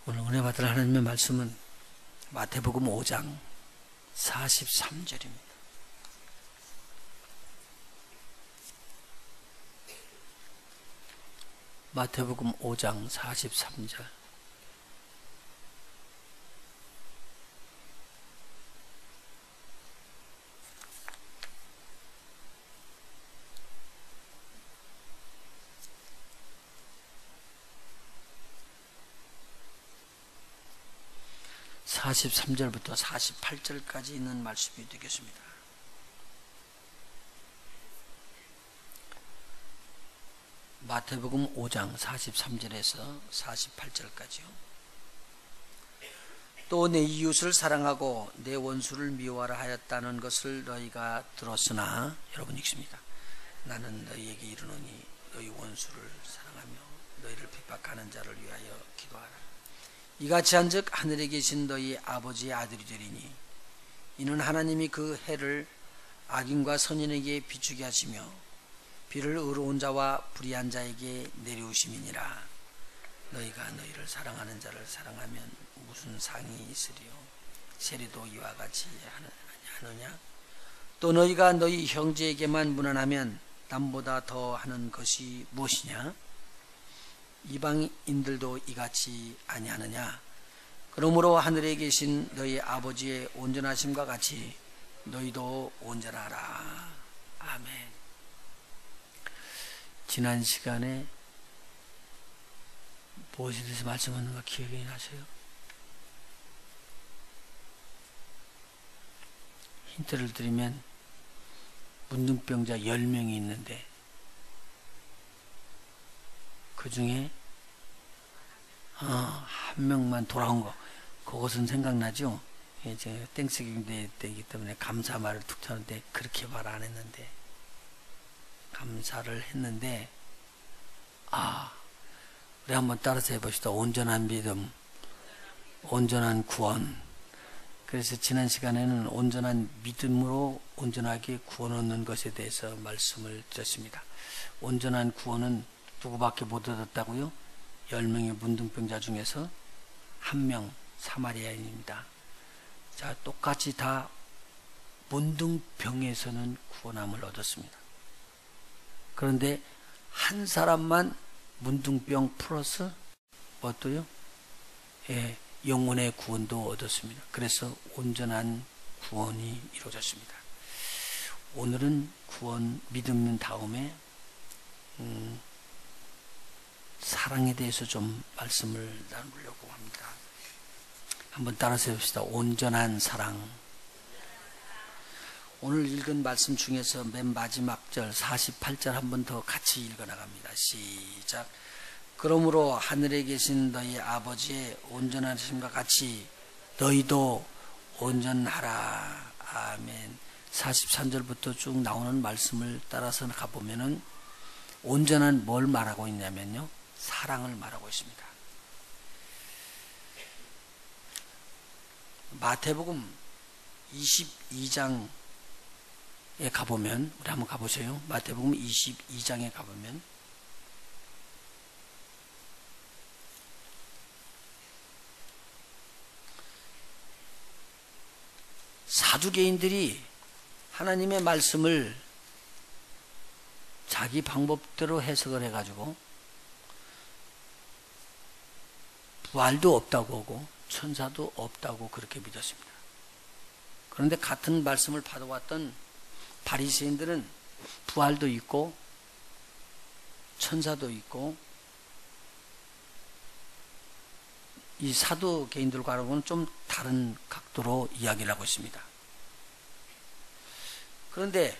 오늘 은혜 받을 하나님의 말씀은 마태복음 5장 43절입니다. 마태복음 5장 43절. (43절부터) (48절까지) 있는 말씀이 되겠습니다. 마태복음 5장 43절에서 48절까지요. 또 내 이웃을 사랑하고 내 원수를 미워하라 하였다는 것을 너희가 들었으나, 여러분 읽습니다. 나는 너희에게 이르노니 너희 원수를 사랑하며 너희를 핍박하는 자를 위하여 기도하라. 이같이 한즉 하늘에 계신 너희 아버지의 아들이 되리니, 이는 하나님이 그 해를 악인과 선인에게 비추게 하시며 비를 의로운 자와 불의한 자에게 내려오심이니라. 너희가 너희를 사랑하는 자를 사랑하면 무슨 상이 있으리요? 세리도 이와 같이 하느냐? 또 너희가 너희 형제에게만 무난하면 남보다 더 하는 것이 무엇이냐? 이방인들도 이같이 아니하느냐? 그러므로 하늘에 계신 너희 아버지의 온전하심과 같이 너희도 온전하라. 아멘. 지난 시간에 무엇에 대해서 말씀하는가 기억이 나세요? 힌트를 드리면 문둥병자 10명이 있는데 그 중에 한 명만 돌아온 거, 그것은 생각나죠? 이제 땡스기빙 데이 때이기 때문에 감사 말을 툭 쳤는데 그렇게 말 안 했는데, 감사를 했는데, 우리 한번 따라서 해봅시다. 온전한 믿음, 온전한 구원. 그래서 지난 시간에는 온전한 믿음으로 온전하게 구원 얻는 것에 대해서 말씀을 드렸습니다. 온전한 구원은 누구밖에 못 얻었다고요? 10명의 문둥병자 중에서 1명 사마리아인입니다. 자, 똑같이 다 문둥병에서는 구원함을 얻었습니다. 그런데 한 사람만 문둥병 플러스 뭐도요? 예, 영혼의 구원도 얻었습니다. 그래서 온전한 구원이 이루어졌습니다. 오늘은 구원, 믿음 다음에 사랑에 대해서 좀 말씀을 나누려고 합니다. 한번 따라서 해봅시다. 온전한 사랑. 오늘 읽은 말씀 중에서 맨 마지막 절 48절 한 번 더 같이 읽어나갑니다. 시작. 그러므로 하늘에 계신 너희 아버지의 온전하심과 같이 너희도 온전하라. 아멘. 43절부터 쭉 나오는 말씀을 따라서 가보면은 온전한 뭘 말하고 있냐면요, 사랑을 말하고 있습니다. 마태복음 22장에 가보면, 우리 한번 가보세요. 마태복음 22장에 가보면 사두개인들이 하나님의 말씀을 자기 방법대로 해석을 해가지고 부활도 없다고 하고 천사도 없다고 그렇게 믿었습니다. 그런데 같은 말씀을 받아왔던 바리새인들은 부활도 있고 천사도 있고, 이 사두개인들과는 좀 다른 각도로 이야기를 하고 있습니다. 그런데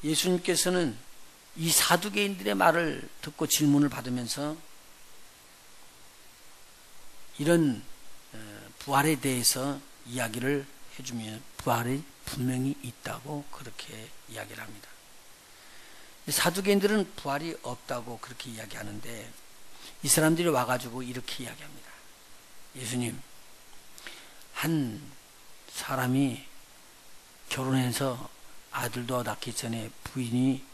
예수님께서는 이 사두개인들의 말을 듣고 질문을 받으면서 이런 부활에 대해서 이야기를 해주면 부활이 분명히 있다고 그렇게 이야기를 합니다. 사두개인들은 부활이 없다고 그렇게 이야기하는데, 이 사람들이 와가지고 이렇게 이야기합니다. 예수님, 한 사람이 결혼해서 아들도 낳기 전에 부인이,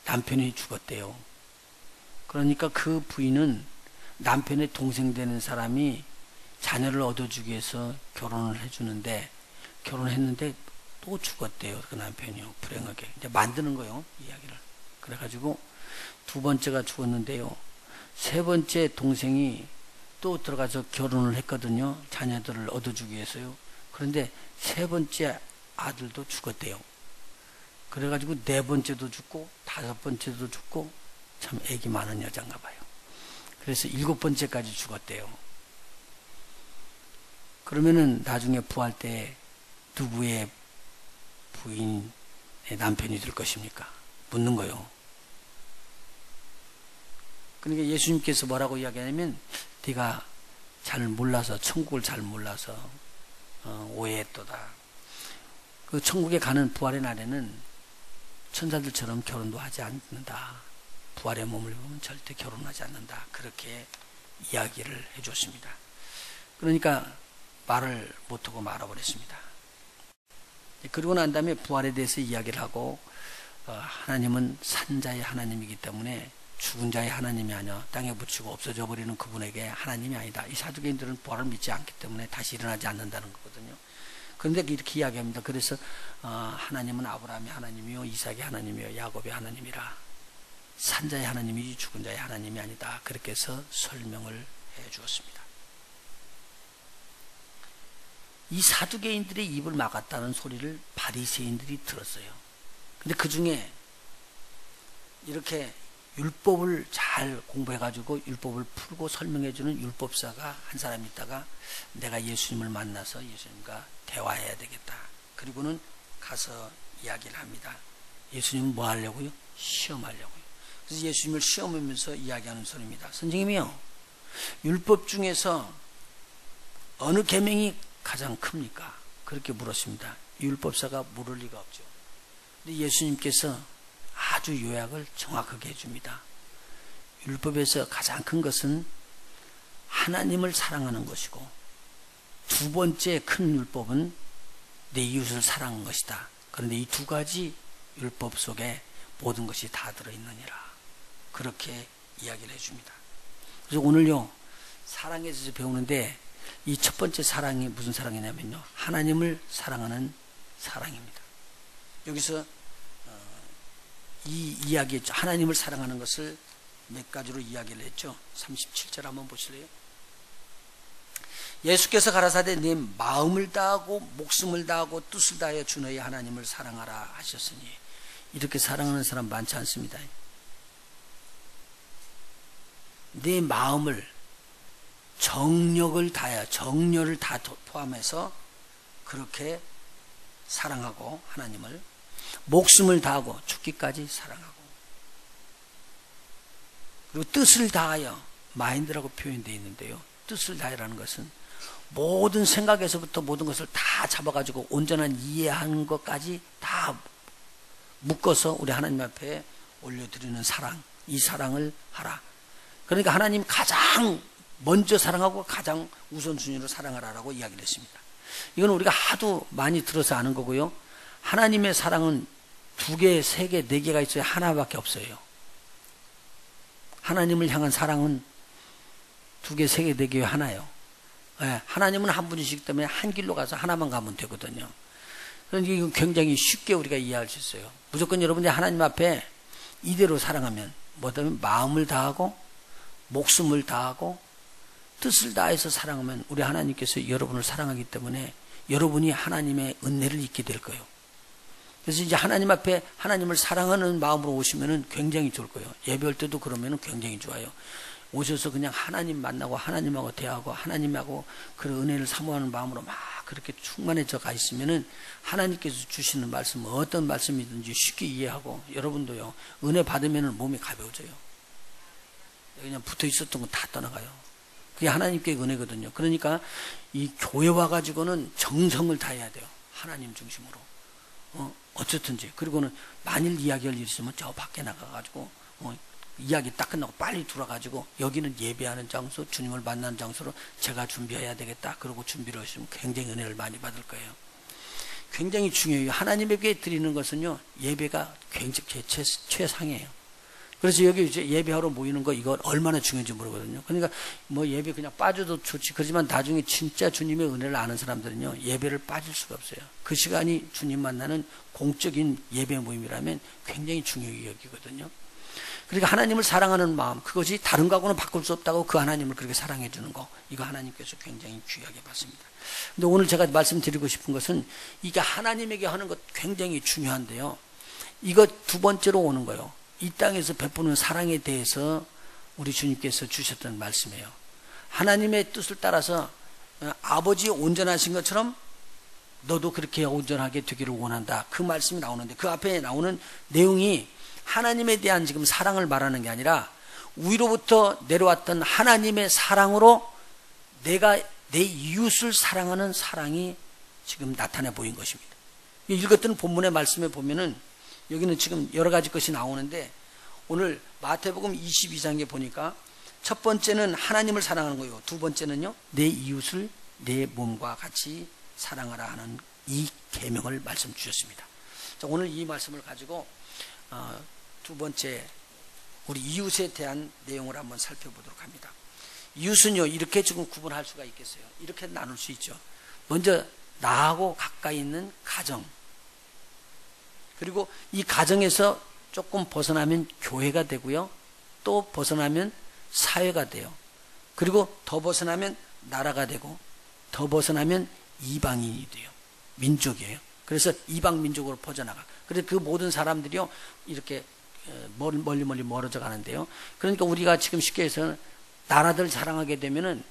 남편이 죽었대요. 그러니까 그 부인은 남편의 동생 되는 사람이 자녀를 얻어주기 위해서 결혼을 해주는데, 결혼했는데 또 죽었대요. 그 남편이요. 불행하게. 이제 만드는 거예요. 이야기를. 그래가지고 두 번째가 죽었는데요. 세 번째 동생이 또 들어가서 결혼을 했거든요. 자녀들을 얻어주기 위해서요. 그런데 세 번째 아들도 죽었대요. 그래가지고 네 번째도 죽고 다섯 번째도 죽고, 참 애기 많은 여잔가 봐요. 그래서 일곱 번째까지 죽었대요. 그러면은 나중에 부활 때 누구의 부인의 남편이 될 것입니까? 묻는 거예요. 그러니까 예수님께서 뭐라고 이야기하냐면, 네가 잘 몰라서, 천국을 잘 몰라서 오해했도다. 그 천국에 가는 부활의 날에는 천사들처럼 결혼도 하지 않는다. 부활의 몸을 입으면 절대 결혼하지 않는다. 그렇게 이야기를 해줬습니다. 그러니까 말을 못하고 말아버렸습니다. 그러고 난 다음에 부활에 대해서 이야기를 하고, 하나님은 산자의 하나님이기 때문에 죽은 자의 하나님이 아니야, 땅에 묻히고 없어져 버리는 그분에게 하나님이 아니다. 이 사두개인들은 부활을 믿지 않기 때문에 다시 일어나지 않는다는 거거든요. 그런데 이렇게 이야기합니다. 그래서 하나님은 아브라함의 하나님이요, 이삭의 하나님이요, 야곱의 하나님이라. 산자의 하나님이지 죽은 자의 하나님이 아니다. 그렇게 해서 설명을 해 주었습니다. 이 사두개인들의 입을 막았다는 소리를 바리새인들이 들었어요. 근데 그 중에 이렇게 율법을 잘 공부해가지고 율법을 풀고 설명해주는 율법사가 한 사람 있다가, 내가 예수님을 만나서 예수님과 대화해야 되겠다. 그리고는 가서 이야기를 합니다. 예수님은 뭐 하려고요? 시험하려고요. 그래서 예수님을 시험하면서 이야기하는 소리입니다. 선생님이요, 율법 중에서 어느 계명이 가장 큽니까? 그렇게 물었습니다. 율법사가 물을 리가 없죠. 근데 예수님께서 아주 요약을 정확하게 해줍니다. 율법에서 가장 큰 것은 하나님을 사랑하는 것이고, 두 번째 큰 율법은 내 이웃을 사랑하는 것이다. 그런데 이 두 가지 율법 속에 모든 것이 다 들어있느니라. 그렇게 이야기를 해줍니다. 그래서 오늘요, 사랑에 대해서 배우는데, 이 첫 번째 사랑이 무슨 사랑이냐면요, 하나님을 사랑하는 사랑입니다. 여기서 이 이야기, 하나님을 사랑하는 것을 몇 가지로 이야기를 했죠. 37절 한번 보실래요? 예수께서 가라사대 네 마음을 다하고 목숨을 다하고 뜻을 다하여 주 너희 하나님을 사랑하라 하셨으니, 이렇게 사랑하는 사람 많지 않습니다. 내 마음을, 정력을 다하여, 정열을 다 포함해서 그렇게 사랑하고, 하나님을 목숨을 다하고 죽기까지 사랑하고, 그리고 뜻을 다하여, 마인드라고 표현되어 있는데요, 뜻을 다하라는 것은 모든 생각에서부터 모든 것을 다 잡아가지고 온전한 이해하는 것까지 다 묶어서 우리 하나님 앞에 올려드리는 사랑, 이 사랑을 하라. 그러니까 하나님 가장 먼저 사랑하고 가장 우선순위로 사랑하라라고 이야기를 했습니다. 이건 우리가 하도 많이 들어서 아는 거고요. 하나님의 사랑은 두 개, 세 개, 네 개가 있어야 하나밖에 없어요. 하나님을 향한 사랑은 두 개, 세 개, 네 개, 하나예요. 네, 하나님은 한 분이시기 때문에 한 길로 가서 하나만 가면 되거든요. 그러니까 이건 굉장히 쉽게 우리가 이해할 수 있어요. 무조건 여러분이 하나님 앞에 이대로 사랑하면, 뭐냐면 마음을 다하고 목숨을 다하고 뜻을 다해서 사랑하면, 우리 하나님께서 여러분을 사랑하기 때문에 여러분이 하나님의 은혜를 잊게 될 거예요. 그래서 이제 하나님 앞에 하나님을 사랑하는 마음으로 오시면은 굉장히 좋을 거예요. 예배할 때도 그러면은 굉장히 좋아요. 오셔서 그냥 하나님 만나고 하나님하고 대하고 하나님하고 그런 은혜를 사모하는 마음으로 막 그렇게 충만해져 가 있으면은 하나님께서 주시는 말씀, 어떤 말씀이든지 쉽게 이해하고, 여러분도요, 은혜 받으면은 몸이 가벼워져요. 그냥 붙어 있었던 건 다 떠나가요. 그게 하나님께 은혜거든요. 그러니까 이 교회 와가지고는 정성을 다해야 돼요. 하나님 중심으로. 어쨌든지. 그리고는 만일 이야기할 일 있으면 저 밖에 나가가지고, 이야기 딱 끝나고 빨리 들어가지고, 여기는 예배하는 장소, 주님을 만나는 장소로 제가 준비해야 되겠다. 그러고 준비를 하시면 굉장히 은혜를 많이 받을 거예요. 굉장히 중요해요. 하나님에게 드리는 것은요, 예배가 굉장히 최상이에요. 그래서 여기 이제 예배하러 모이는 거 이거 얼마나 중요한지 모르거든요. 그러니까 뭐 예배 그냥 빠져도 좋지. 그렇지만 나중에 진짜 주님의 은혜를 아는 사람들은요, 예배를 빠질 수가 없어요. 그 시간이 주님 만나는 공적인 예배 모임이라면 굉장히 중요히 여기거든요. 그러니까 하나님을 사랑하는 마음, 그것이 다른 거하고는 바꿀 수 없다고 그 하나님을 그렇게 사랑해 주는 거, 이거 하나님께서 굉장히 귀하게 봤습니다. 근데 오늘 제가 말씀드리고 싶은 것은 이게 하나님에게 하는 것 굉장히 중요한데요. 이거 두 번째로 오는 거예요. 이 땅에서 베푸는 사랑에 대해서 우리 주님께서 주셨던 말씀이에요. 하나님의 뜻을 따라서 아버지 온전하신 것처럼 너도 그렇게 온전하게 되기를 원한다. 그 말씀이 나오는데 그 앞에 나오는 내용이 하나님에 대한 지금 사랑을 말하는 게 아니라 위로부터 내려왔던 하나님의 사랑으로 내가 내 이웃을 사랑하는 사랑이 지금 나타내 보인 것입니다. 읽었던 본문의 말씀에 보면은 여기는 지금 여러 가지 것이 나오는데 오늘 마태복음 22장에 보니까 첫 번째는 하나님을 사랑하는 거예요. 두 번째는요, 내 이웃을 내 몸과 같이 사랑하라 하는 이 계명을 말씀 주셨습니다. 자, 오늘 이 말씀을 가지고 두 번째 우리 이웃에 대한 내용을 한번 살펴보도록 합니다. 이웃은요, 이렇게 지금 구분할 수가 있겠어요. 이렇게 나눌 수 있죠. 먼저 나하고 가까이 있는 가정, 그리고 이 가정에서 조금 벗어나면 교회가 되고요, 또 벗어나면 사회가 돼요. 그리고 더 벗어나면 나라가 되고, 더 벗어나면 이방인이 돼요. 민족이에요. 그래서 이방 민족으로 퍼져나가. 그래서 그 모든 사람들이요, 이렇게 멀리 멀어져 가는데요. 그러니까 우리가 지금 쉽게 해서 나라들 사랑하게 되면은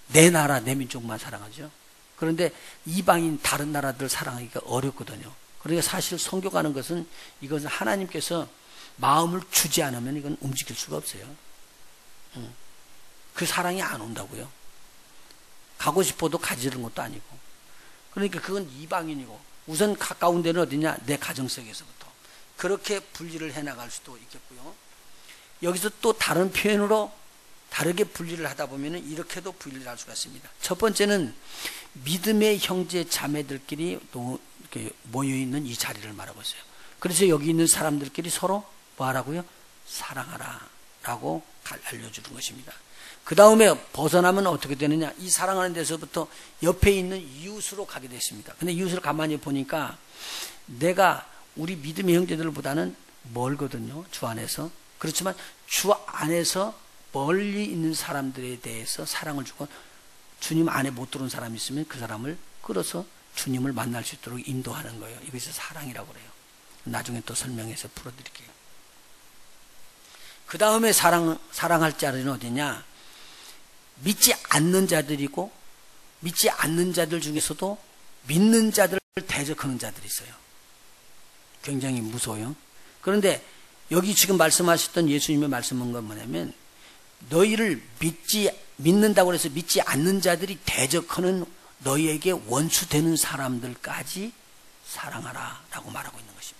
내 나라, 내 민족만 사랑하죠. 그런데 이방인 다른 나라들 사랑하기가 어렵거든요. 그러니까 사실 선교가는 것은 이것은 하나님께서 마음을 주지 않으면 이건 움직일 수가 없어요. 그 사랑이 안 온다고요. 가고 싶어도 가지는 것도 아니고. 그러니까 그건 이방인이고, 우선 가까운 데는 어디냐? 내 가정 속에서부터. 그렇게 분리를 해나갈 수도 있겠고요. 여기서 또 다른 표현으로 다르게 분리를 하다 보면 이렇게도 분리를 할 수가 있습니다. 첫 번째는 믿음의 형제 자매들끼리 또 이렇게 모여있는 이 자리를 말하고 있어요. 그래서 여기 있는 사람들끼리 서로 뭐 하라고요? 사랑하라 라고 알려주는 것입니다. 그 다음에 벗어나면 어떻게 되느냐? 이 사랑하는 데서부터 옆에 있는 이웃으로 가게 됐습니다. 근데 이웃을 가만히 보니까 내가 우리 믿음의 형제들보다는 멀거든요, 주 안에서. 그렇지만 주 안에서 멀리 있는 사람들에 대해서 사랑을 주고, 주님 안에 못 들어온 사람이 있으면 그 사람을 끌어서 주님을 만날 수 있도록 인도하는 거예요. 이것이 사랑이라고 그래요. 나중에 또 설명해서 풀어드릴게요. 그 다음에 사랑할 자들은 어디냐? 믿지 않는 자들이고, 믿지 않는 자들 중에서도 믿는 자들을 대적하는 자들이 있어요. 굉장히 무서워요. 그런데 여기 지금 말씀하셨던 예수님의 말씀은 건 뭐냐면, 너희를 믿는다고 해서 믿지 않는 자들이 대적하는 너희에게 원수되는 사람들까지 사랑하라 라고 말하고 있는 것입니다.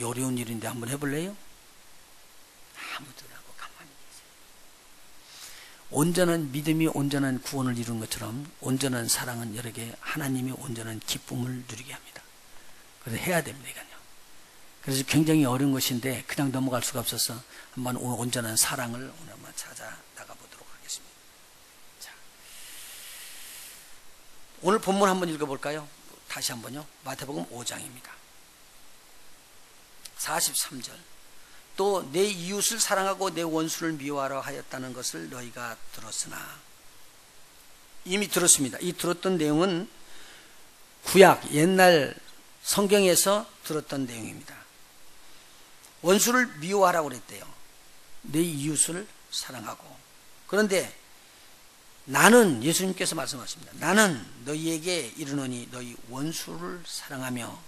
어려운 일인데 한번 해볼래요? 아무도 하고 가만히 계세요. 온전한 믿음이 온전한 구원을 이루는 것처럼 온전한 사랑은 여러에게 하나님의 온전한 기쁨을 누리게 합니다. 그래서 해야 됩니다. 이건요. 그래서 굉장히 어려운 것인데 그냥 넘어갈 수가 없어서 한번 온전한 사랑을 오늘 한번 찾아 나가보도록 하겠습니다. 자, 오늘 본문 한번 읽어볼까요? 다시 한번요. 마태복음 5장입니다. 43절. 또 내 이웃을 사랑하고 내 원수를 미워하라 하였다는 것을 너희가 들었으나. 이미 들었습니다. 이 들었던 내용은 구약 옛날 성경에서 들었던 내용입니다. 원수를 미워하라고 그랬대요. 내 이웃을 사랑하고. 그런데 나는, 예수님께서 말씀하십니다. 나는 너희에게 이르노니 너희 원수를 사랑하며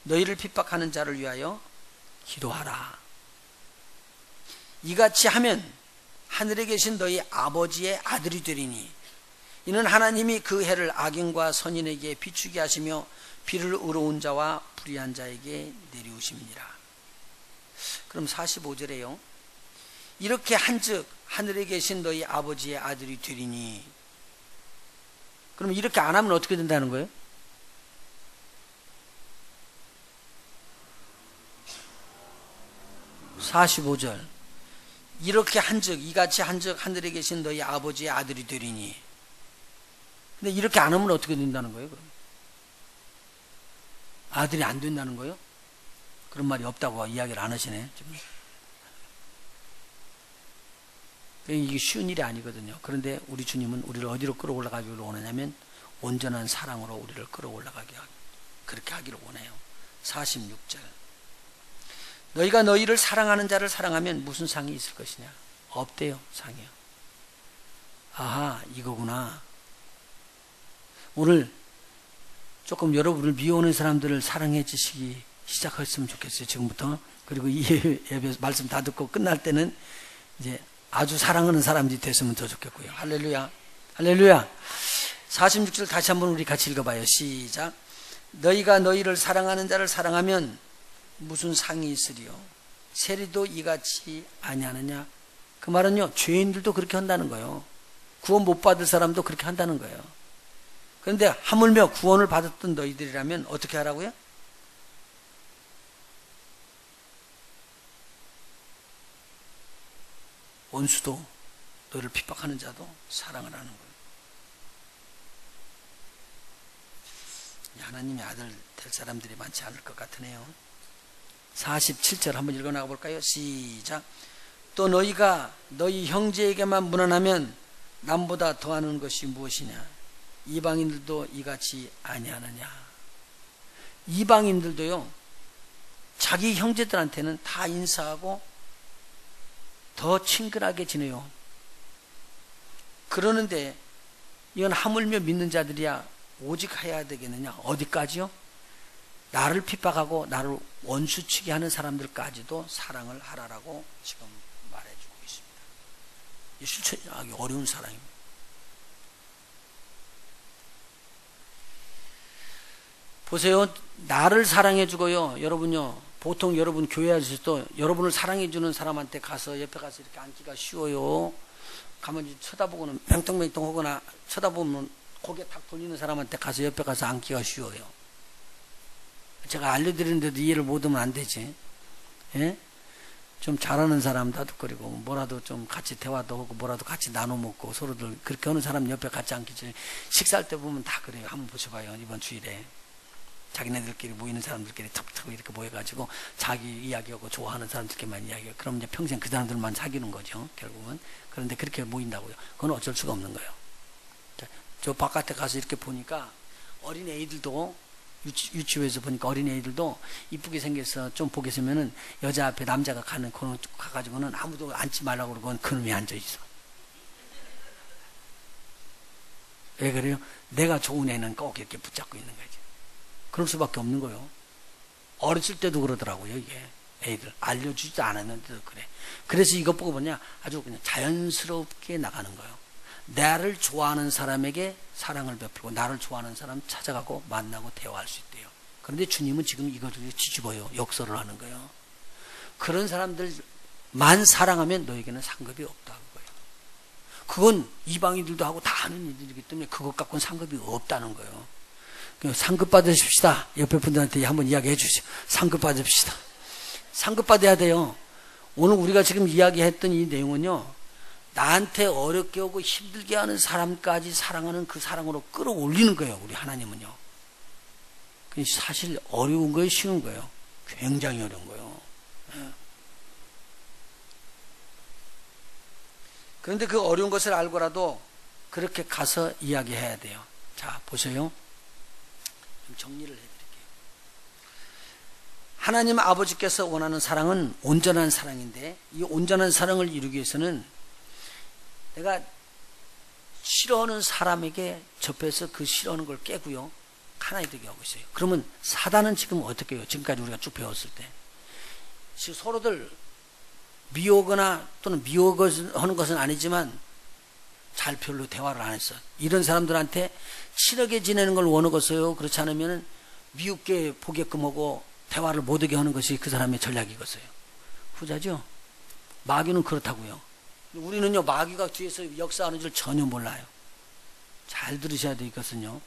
너희를 핍박하는 자를 위하여 기도하라. 이같이 하면 하늘에 계신 너희 아버지의 아들이 되리니 이는 하나님이 그 해를 악인과 선인에게 비추게 하시며 비를 의로운 자와 불의한 자에게 내리우심이니라. 그럼 45절에요. 이렇게 한즉 하늘에 계신 너희 아버지의 아들이 되리니. 그럼 이렇게 안 하면 어떻게 된다는 거예요? 45절. 이렇게 한즉 이같이 한즉 하늘에 계신 너희 아버지의 아들이 되리니. 근데 이렇게 안 하면 어떻게 된다는 거예요? 그럼 아들이 안 된다는 거예요? 그런 말이 없다고 이야기를 안 하시네 지금. 이게 쉬운 일이 아니거든요. 그런데 우리 주님은 우리를 어디로 끌어올라가기를 원하냐면 온전한 사랑으로 우리를 끌어올라가게 그렇게 하기를 원해요. 46절. 너희가 너희를 사랑하는 자를 사랑하면 무슨 상이 있을 것이냐? 없대요. 상이요. 아하, 이거구나. 오늘 조금 여러분을 미워하는 사람들을 사랑해 주시기 시작했으면 좋겠어요. 지금부터. 그리고 이 예배 말씀 다 듣고 끝날 때는 이제 아주 사랑하는 사람들이 됐으면 더 좋겠고요. 할렐루야. 할렐루야. 46절 다시 한번 우리 같이 읽어봐요. 시작. 너희가 너희를 사랑하는 자를 사랑하면 무슨 상이 있으리요? 세리도 이같이 아니하느냐? 그 말은요, 죄인들도 그렇게 한다는 거예요. 구원 못 받을 사람도 그렇게 한다는 거예요. 그런데 하물며 구원을 받았던 너희들이라면 어떻게 하라고요? 원수도 너희를 핍박하는 자도 사랑을 하는 거예요. 하나님의 아들 될 사람들이 많지 않을 것 같으네요. 47절 한번 읽어나가 볼까요? 시작. 또 너희가 너희 형제에게만 무난하면 남보다 더하는 것이 무엇이냐? 이방인들도 이같이 아니하느냐? 이방인들도요, 자기 형제들한테는 다 인사하고 더 친근하게 지내요. 그러는데 이건 하물며 믿는 자들이야 오직 해야 되겠느냐? 어디까지요? 나를 핍박하고 나를 원수치게 하는 사람들까지도 사랑을 하라라고 지금 말해주고 있습니다. 이 실천하기 어려운 사랑입니다. 보세요. 나를 사랑해주고요. 여러분요. 보통 여러분 교회에서도 여러분을 사랑해주는 사람한테 가서 옆에 가서 이렇게 앉기가 쉬워요. 가만히 쳐다보고는 맹통맹통 하거나 쳐다보면 고개 탁 돌리는 사람한테 가서 옆에 가서 앉기가 쉬워요. 제가 알려드리는데도 이해를 못하면 안 되지. 예? 좀 잘하는 사람 다독거리고 뭐라도 좀 같이 대화도 하고 뭐라도 같이 나눠 먹고 서로들 그렇게 하는 사람 옆에 같이 앉기. 식사할 때 보면 다 그래요. 한번 보셔봐요. 이번 주일에 자기네들끼리 모이는 사람들끼리 턱턱 이렇게 모여가지고 자기 이야기하고 좋아하는 사람들끼리만 이야기하고 그럼 이제 평생 그 사람들만 사귀는 거죠. 결국은. 그런데 그렇게 모인다고요. 그건 어쩔 수가 없는 거예요. 저 바깥에 가서 이렇게 보니까 어린 애들도 유치원에서 보니까 어린 애들도 이쁘게 생겨서 좀 보게 되면은 여자 앞에 남자가 가는 거 가가지고는 아무도 앉지 말라고 그러고 그놈이 앉아 있어. 왜 그래요? 내가 좋은 애는 꼭 이렇게 붙잡고 있는 거지. 그럴 수밖에 없는 거예요. 어렸을 때도 그러더라고요. 이게 애들 알려주지도 않았는데도 그래. 그래서 이것 보고 뭐냐 아주 그냥 자연스럽게 나가는 거예요. 나를 좋아하는 사람에게 사랑을 베풀고 나를 좋아하는 사람 찾아가고 만나고 대화할 수 있대요. 그런데 주님은 지금 이것을 뒤집어요. 역설을 하는 거예요. 그런 사람들만 사랑하면 너에게는 상급이 없다는 거예요. 그건 이방인들도 하고 다 하는 일이기 때문에 그것 갖고는 상급이 없다는 거예요. 상급 받으십시다. 옆에 분들한테 한번 이야기해 주시죠. 상급 받읍시다. 상급 받아야 돼요. 오늘 우리가 지금 이야기했던 이 내용은요, 나한테 어렵게 오고 힘들게 하는 사람까지 사랑하는 그 사랑으로 끌어올리는 거예요. 우리 하나님은요. 사실 어려운 거예요, 쉬운 거예요? 굉장히 어려운 거예요. 그런데 그 어려운 것을 알고라도 그렇게 가서 이야기해야 돼요. 자, 보세요. 좀 정리를 해드릴게요. 하나님 아버지께서 원하는 사랑은 온전한 사랑인데 이 온전한 사랑을 이루기 위해서는 내가 싫어하는 사람에게 접해서 그 싫어하는 걸 깨고요. 하나가 되게 하고 있어요. 그러면 사단은 지금 어떻게 해요? 지금까지 우리가 쭉 배웠을 때. 지금 서로들 미워하거나 또는 미워하는 것은 아니지만 잘 별로 대화를 안 했어. 이런 사람들한테 친하게 지내는 걸 원하겠어요. 그렇지 않으면 미웃게 보게끔 하고 대화를 못하게 하는 것이 그 사람의 전략이겠어요. 후자죠? 마귀는 그렇다고요. 우리는요, 마귀가 뒤에서 역사하는 줄 전혀 몰라요. 잘 들으셔야 되겠거든요.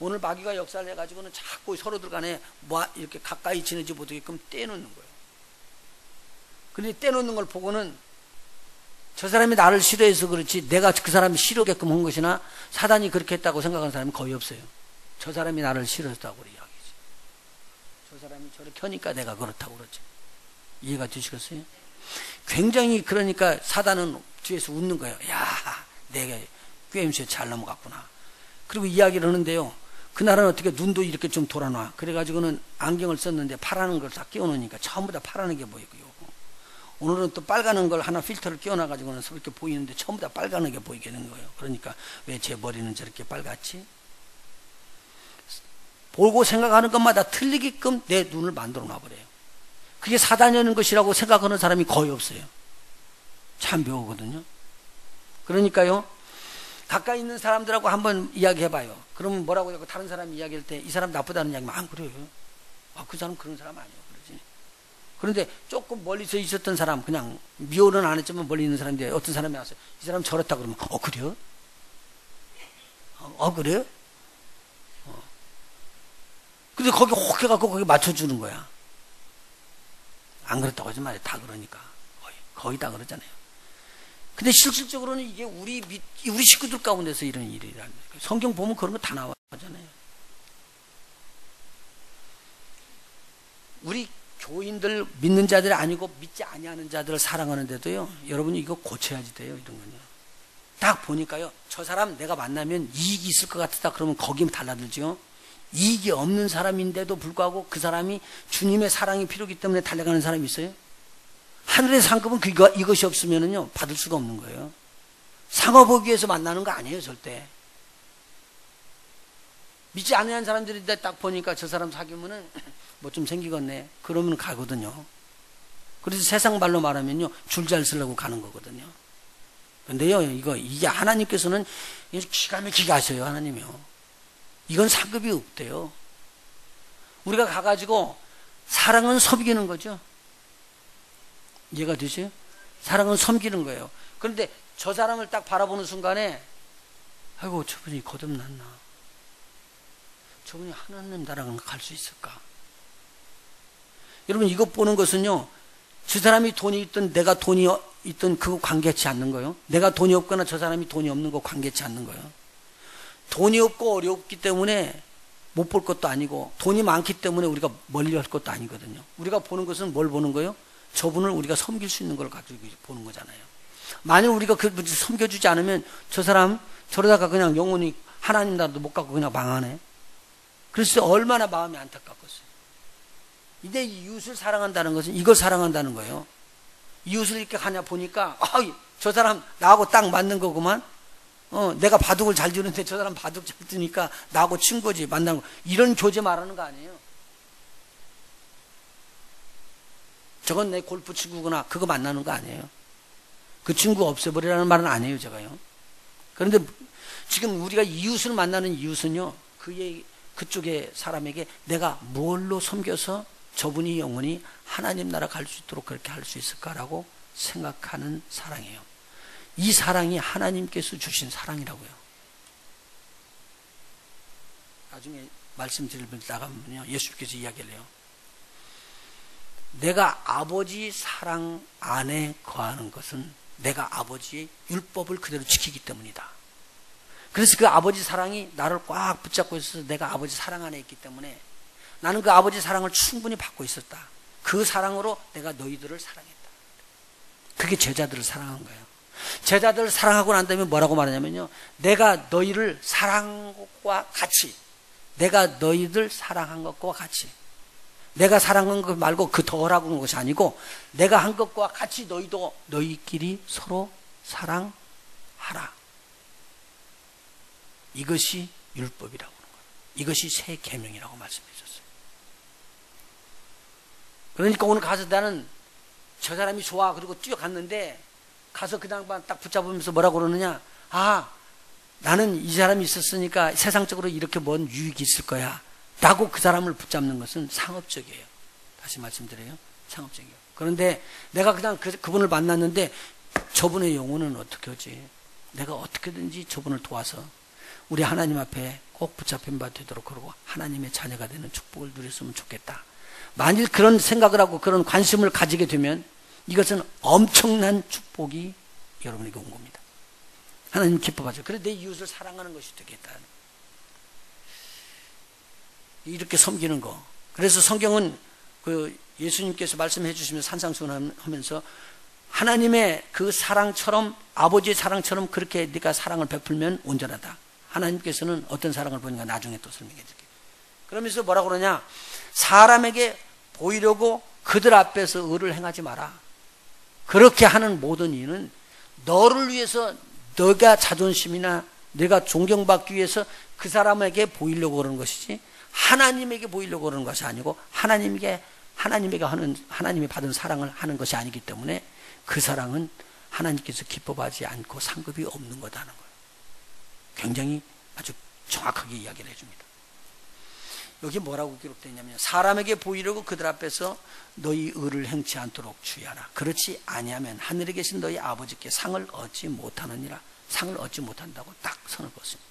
오늘 마귀가 역사를 해가지고는 자꾸 서로들 간에 이렇게 가까이 지내지 못하게끔 떼놓는 거예요. 그런데 떼놓는 걸 보고는 저 사람이 나를 싫어해서 그렇지 내가 그 사람이 싫어게끔 한 것이나 사단이 그렇게 했다고 생각하는 사람은 거의 없어요. 저 사람이 나를 싫어했다고 이야기지. 저 사람이 저렇게 하니까 내가 그렇다고 그러지. 이해가 되시겠어요? 굉장히 그러니까 사단은 뒤에서 웃는 거예요. 야, 내가 꾀임새에 잘 넘어갔구나. 그리고 이야기를 하는데요. 그날은 어떻게 눈도 이렇게 좀 돌아놔. 그래가지고는 안경을 썼는데 파라는 걸 다 끼워놓으니까 전부 다 파라는 게 보이고요. 오늘은 또 빨가는 걸 하나 필터를 끼워놔가지고는 이렇게 보이는데 전부 다 빨가게 보이게 된 거예요. 그러니까 왜 제 머리는 저렇게 빨갛지? 보고 생각하는 것마다 틀리게끔 내 눈을 만들어 놔버려요. 그게 사단이라는 것이라고 생각하는 사람이 거의 없어요. 참 묘하거든요. 그러니까요, 가까이 있는 사람들하고 한번 이야기해봐요. 그러면 뭐라고 하고 다른 사람이 이야기할 때 이 사람 나쁘다는 이야기만 안 그래요. 그 사람 그런 사람 아니에요. 그러지. 그런데 조금 멀리서 있었던 사람, 그냥 미워는 안 했지만 멀리 있는 사람인데 어떤 사람이 왔어요. 이 사람 저렇다 그러면 그래요? 그래요? 근데 거기 혹 해갖고 거기 맞춰주는 거야. 안 그렇다고 하지 말이야. 다 그러니까. 거의 다 그러잖아요. 근데 실질적으로는 이게 우리 식구들 가운데서 이런 일이라는 거예요. 성경 보면 그런 거 다 나와잖아요. 우리 교인들 믿는 자들이 아니고 믿지 아니하는 자들을 사랑하는데도요. 여러분이 이거 고쳐야지 돼요. 이런 거요. 딱 보니까요. 저 사람 내가 만나면 이익이 있을 것 같다. 그러면 거기면 달라들죠. 이익이 없는 사람인데도 불구하고 그 사람이 주님의 사랑이 필요하기 때문에 달려가는 사람이 있어요. 하늘의 상급은 이것이 없으면은요 받을 수가 없는 거예요. 상어 보기 위해서 만나는 거 아니에요, 절대. 믿지 않는 사람들이 딱 보니까 저 사람 사귀면은 뭐 좀 생기겠네. 그러면 가거든요. 그래서 세상 말로 말하면요 줄 잘 쓰려고 가는 거거든요. 근데요 이게 하나님께서는 기가 막히게 하셔요. 하나님이요. 이건 상급이 없대요. 우리가 가가지고 사랑은 섬기는 거죠. 이해가 되세요? 사랑은 섬기는 거예요. 그런데 저 사람을 딱 바라보는 순간에 아이고 저분이 거듭났나, 저분이 하나님 나라를 갈 수 있을까. 여러분 이것 보는 것은요 저 사람이 돈이 있든 내가 돈이 있든 그거 관계치 않는 거예요. 내가 돈이 없거나 저 사람이 돈이 없는 거 관계치 않는 거예요. 돈이 없고 어렵기 때문에 못 볼 것도 아니고 돈이 많기 때문에 우리가 멀리 할 것도 아니거든요. 우리가 보는 것은 뭘 보는 거예요? 저분을 우리가 섬길 수 있는 걸 가지고 보는 거잖아요. 만약 우리가 그 섬겨주지 않으면 저 사람 저러다가 그냥 영혼이 하나님 나라도 못 갖고 그냥 망하네. 그래서 얼마나 마음이 안타깝겠어요. 근데 이웃을 사랑한다는 것은 이걸 사랑한다는 거예요. 이웃을 이렇게 하냐 보니까 저 사람 나하고 딱 맞는 거구만. 내가 바둑을 잘 두는데 저 사람 바둑 잘 두니까 나하고 친구지 만나는 거. 이런 교제 말하는 거 아니에요. 저건 내 골프 친구구나. 그거 만나는 거 아니에요. 그 친구 없애버리라는 말은 아니에요, 제가요. 그런데 지금 우리가 이웃을 만나는 이웃은요, 그쪽의 사람에게 내가 뭘로 섬겨서 저분이 영원히 하나님 나라 갈 수 있도록 그렇게 할 수 있을까라고 생각하는 사랑이에요. 이 사랑이 하나님께서 주신 사랑이라고요. 나중에 말씀드리면 나가면요, 예수께서 이야기를 해요. 내가 아버지 사랑 안에 거하는 것은 내가 아버지의 율법을 그대로 지키기 때문이다. 그래서 그 아버지 사랑이 나를 꽉 붙잡고 있어서 내가 아버지 사랑 안에 있기 때문에 나는 그 아버지 사랑을 충분히 받고 있었다. 그 사랑으로 내가 너희들을 사랑했다. 그게 제자들을 사랑한 거예요. 제자들을 사랑하고 난 다음에 뭐라고 말하냐면요, 내가 너희를 사랑한 것과 같이, 내가 너희들 사랑한 것과 같이, 내가 사랑한 것 말고 그 더라고 하는 것이 아니고 내가 한 것과 같이 너희도 너희끼리 서로 사랑하라. 이것이 율법이라고 하는 거예요. 이것이 새 계명이라고 말씀해 주셨어요. 그러니까 오늘 가서 나는 저 사람이 좋아 그리고 뛰어갔는데 가서 그 양반 딱 붙잡으면서 뭐라고 그러느냐, 나는 이 사람이 있었으니까 세상적으로 이렇게 뭔 유익이 있을 거야 라고 그 사람을 붙잡는 것은 상업적이에요. 다시 말씀드려요. 상업적이에요. 그런데 내가 그냥 그분을 만났는데 저분의 영혼은 어떻게 하지? 내가 어떻게든지 저분을 도와서 우리 하나님 앞에 꼭 붙잡힌 바 되도록 그러고 하나님의 자녀가 되는 축복을 누렸으면 좋겠다. 만일 그런 생각을 하고 그런 관심을 가지게 되면 이것은 엄청난 축복이 여러분에게 온 겁니다. 하나님 기뻐하죠. 그래 내 이웃을 사랑하는 것이 되겠다. 이렇게 섬기는 거. 그래서 성경은 그 예수님께서 말씀해 주시면서 산상수훈하면서 하나님의 그 사랑처럼, 아버지의 사랑처럼 그렇게 네가 사랑을 베풀면 온전하다. 하나님께서는 어떤 사랑을 보니까 나중에 또 설명해 줄게. 그러면서 뭐라고 그러냐? 사람에게 보이려고 그들 앞에서 의를 행하지 마라. 그렇게 하는 모든 이유는 너를 위해서, 너가 자존심이나 내가 존경받기 위해서 그 사람에게 보이려고 그러는 것이지 하나님에게 보이려고 그러는 것이 아니고 하나님이 받은 사랑을 하는 것이 아니기 때문에 그 사랑은 하나님께서 기뻐하지 않고 상급이 없는 거다는 거예요. 굉장히 아주 정확하게 이야기를 해줍니다. 여기 뭐라고 기록되어 있냐면 사람에게 보이려고 그들 앞에서 너희 의를 행치 않도록 주의하라. 그렇지 아니하면 하늘에 계신 너희 아버지께 상을 얻지 못하느니라. 상을 얻지 못한다고 딱 선을 그었습니다.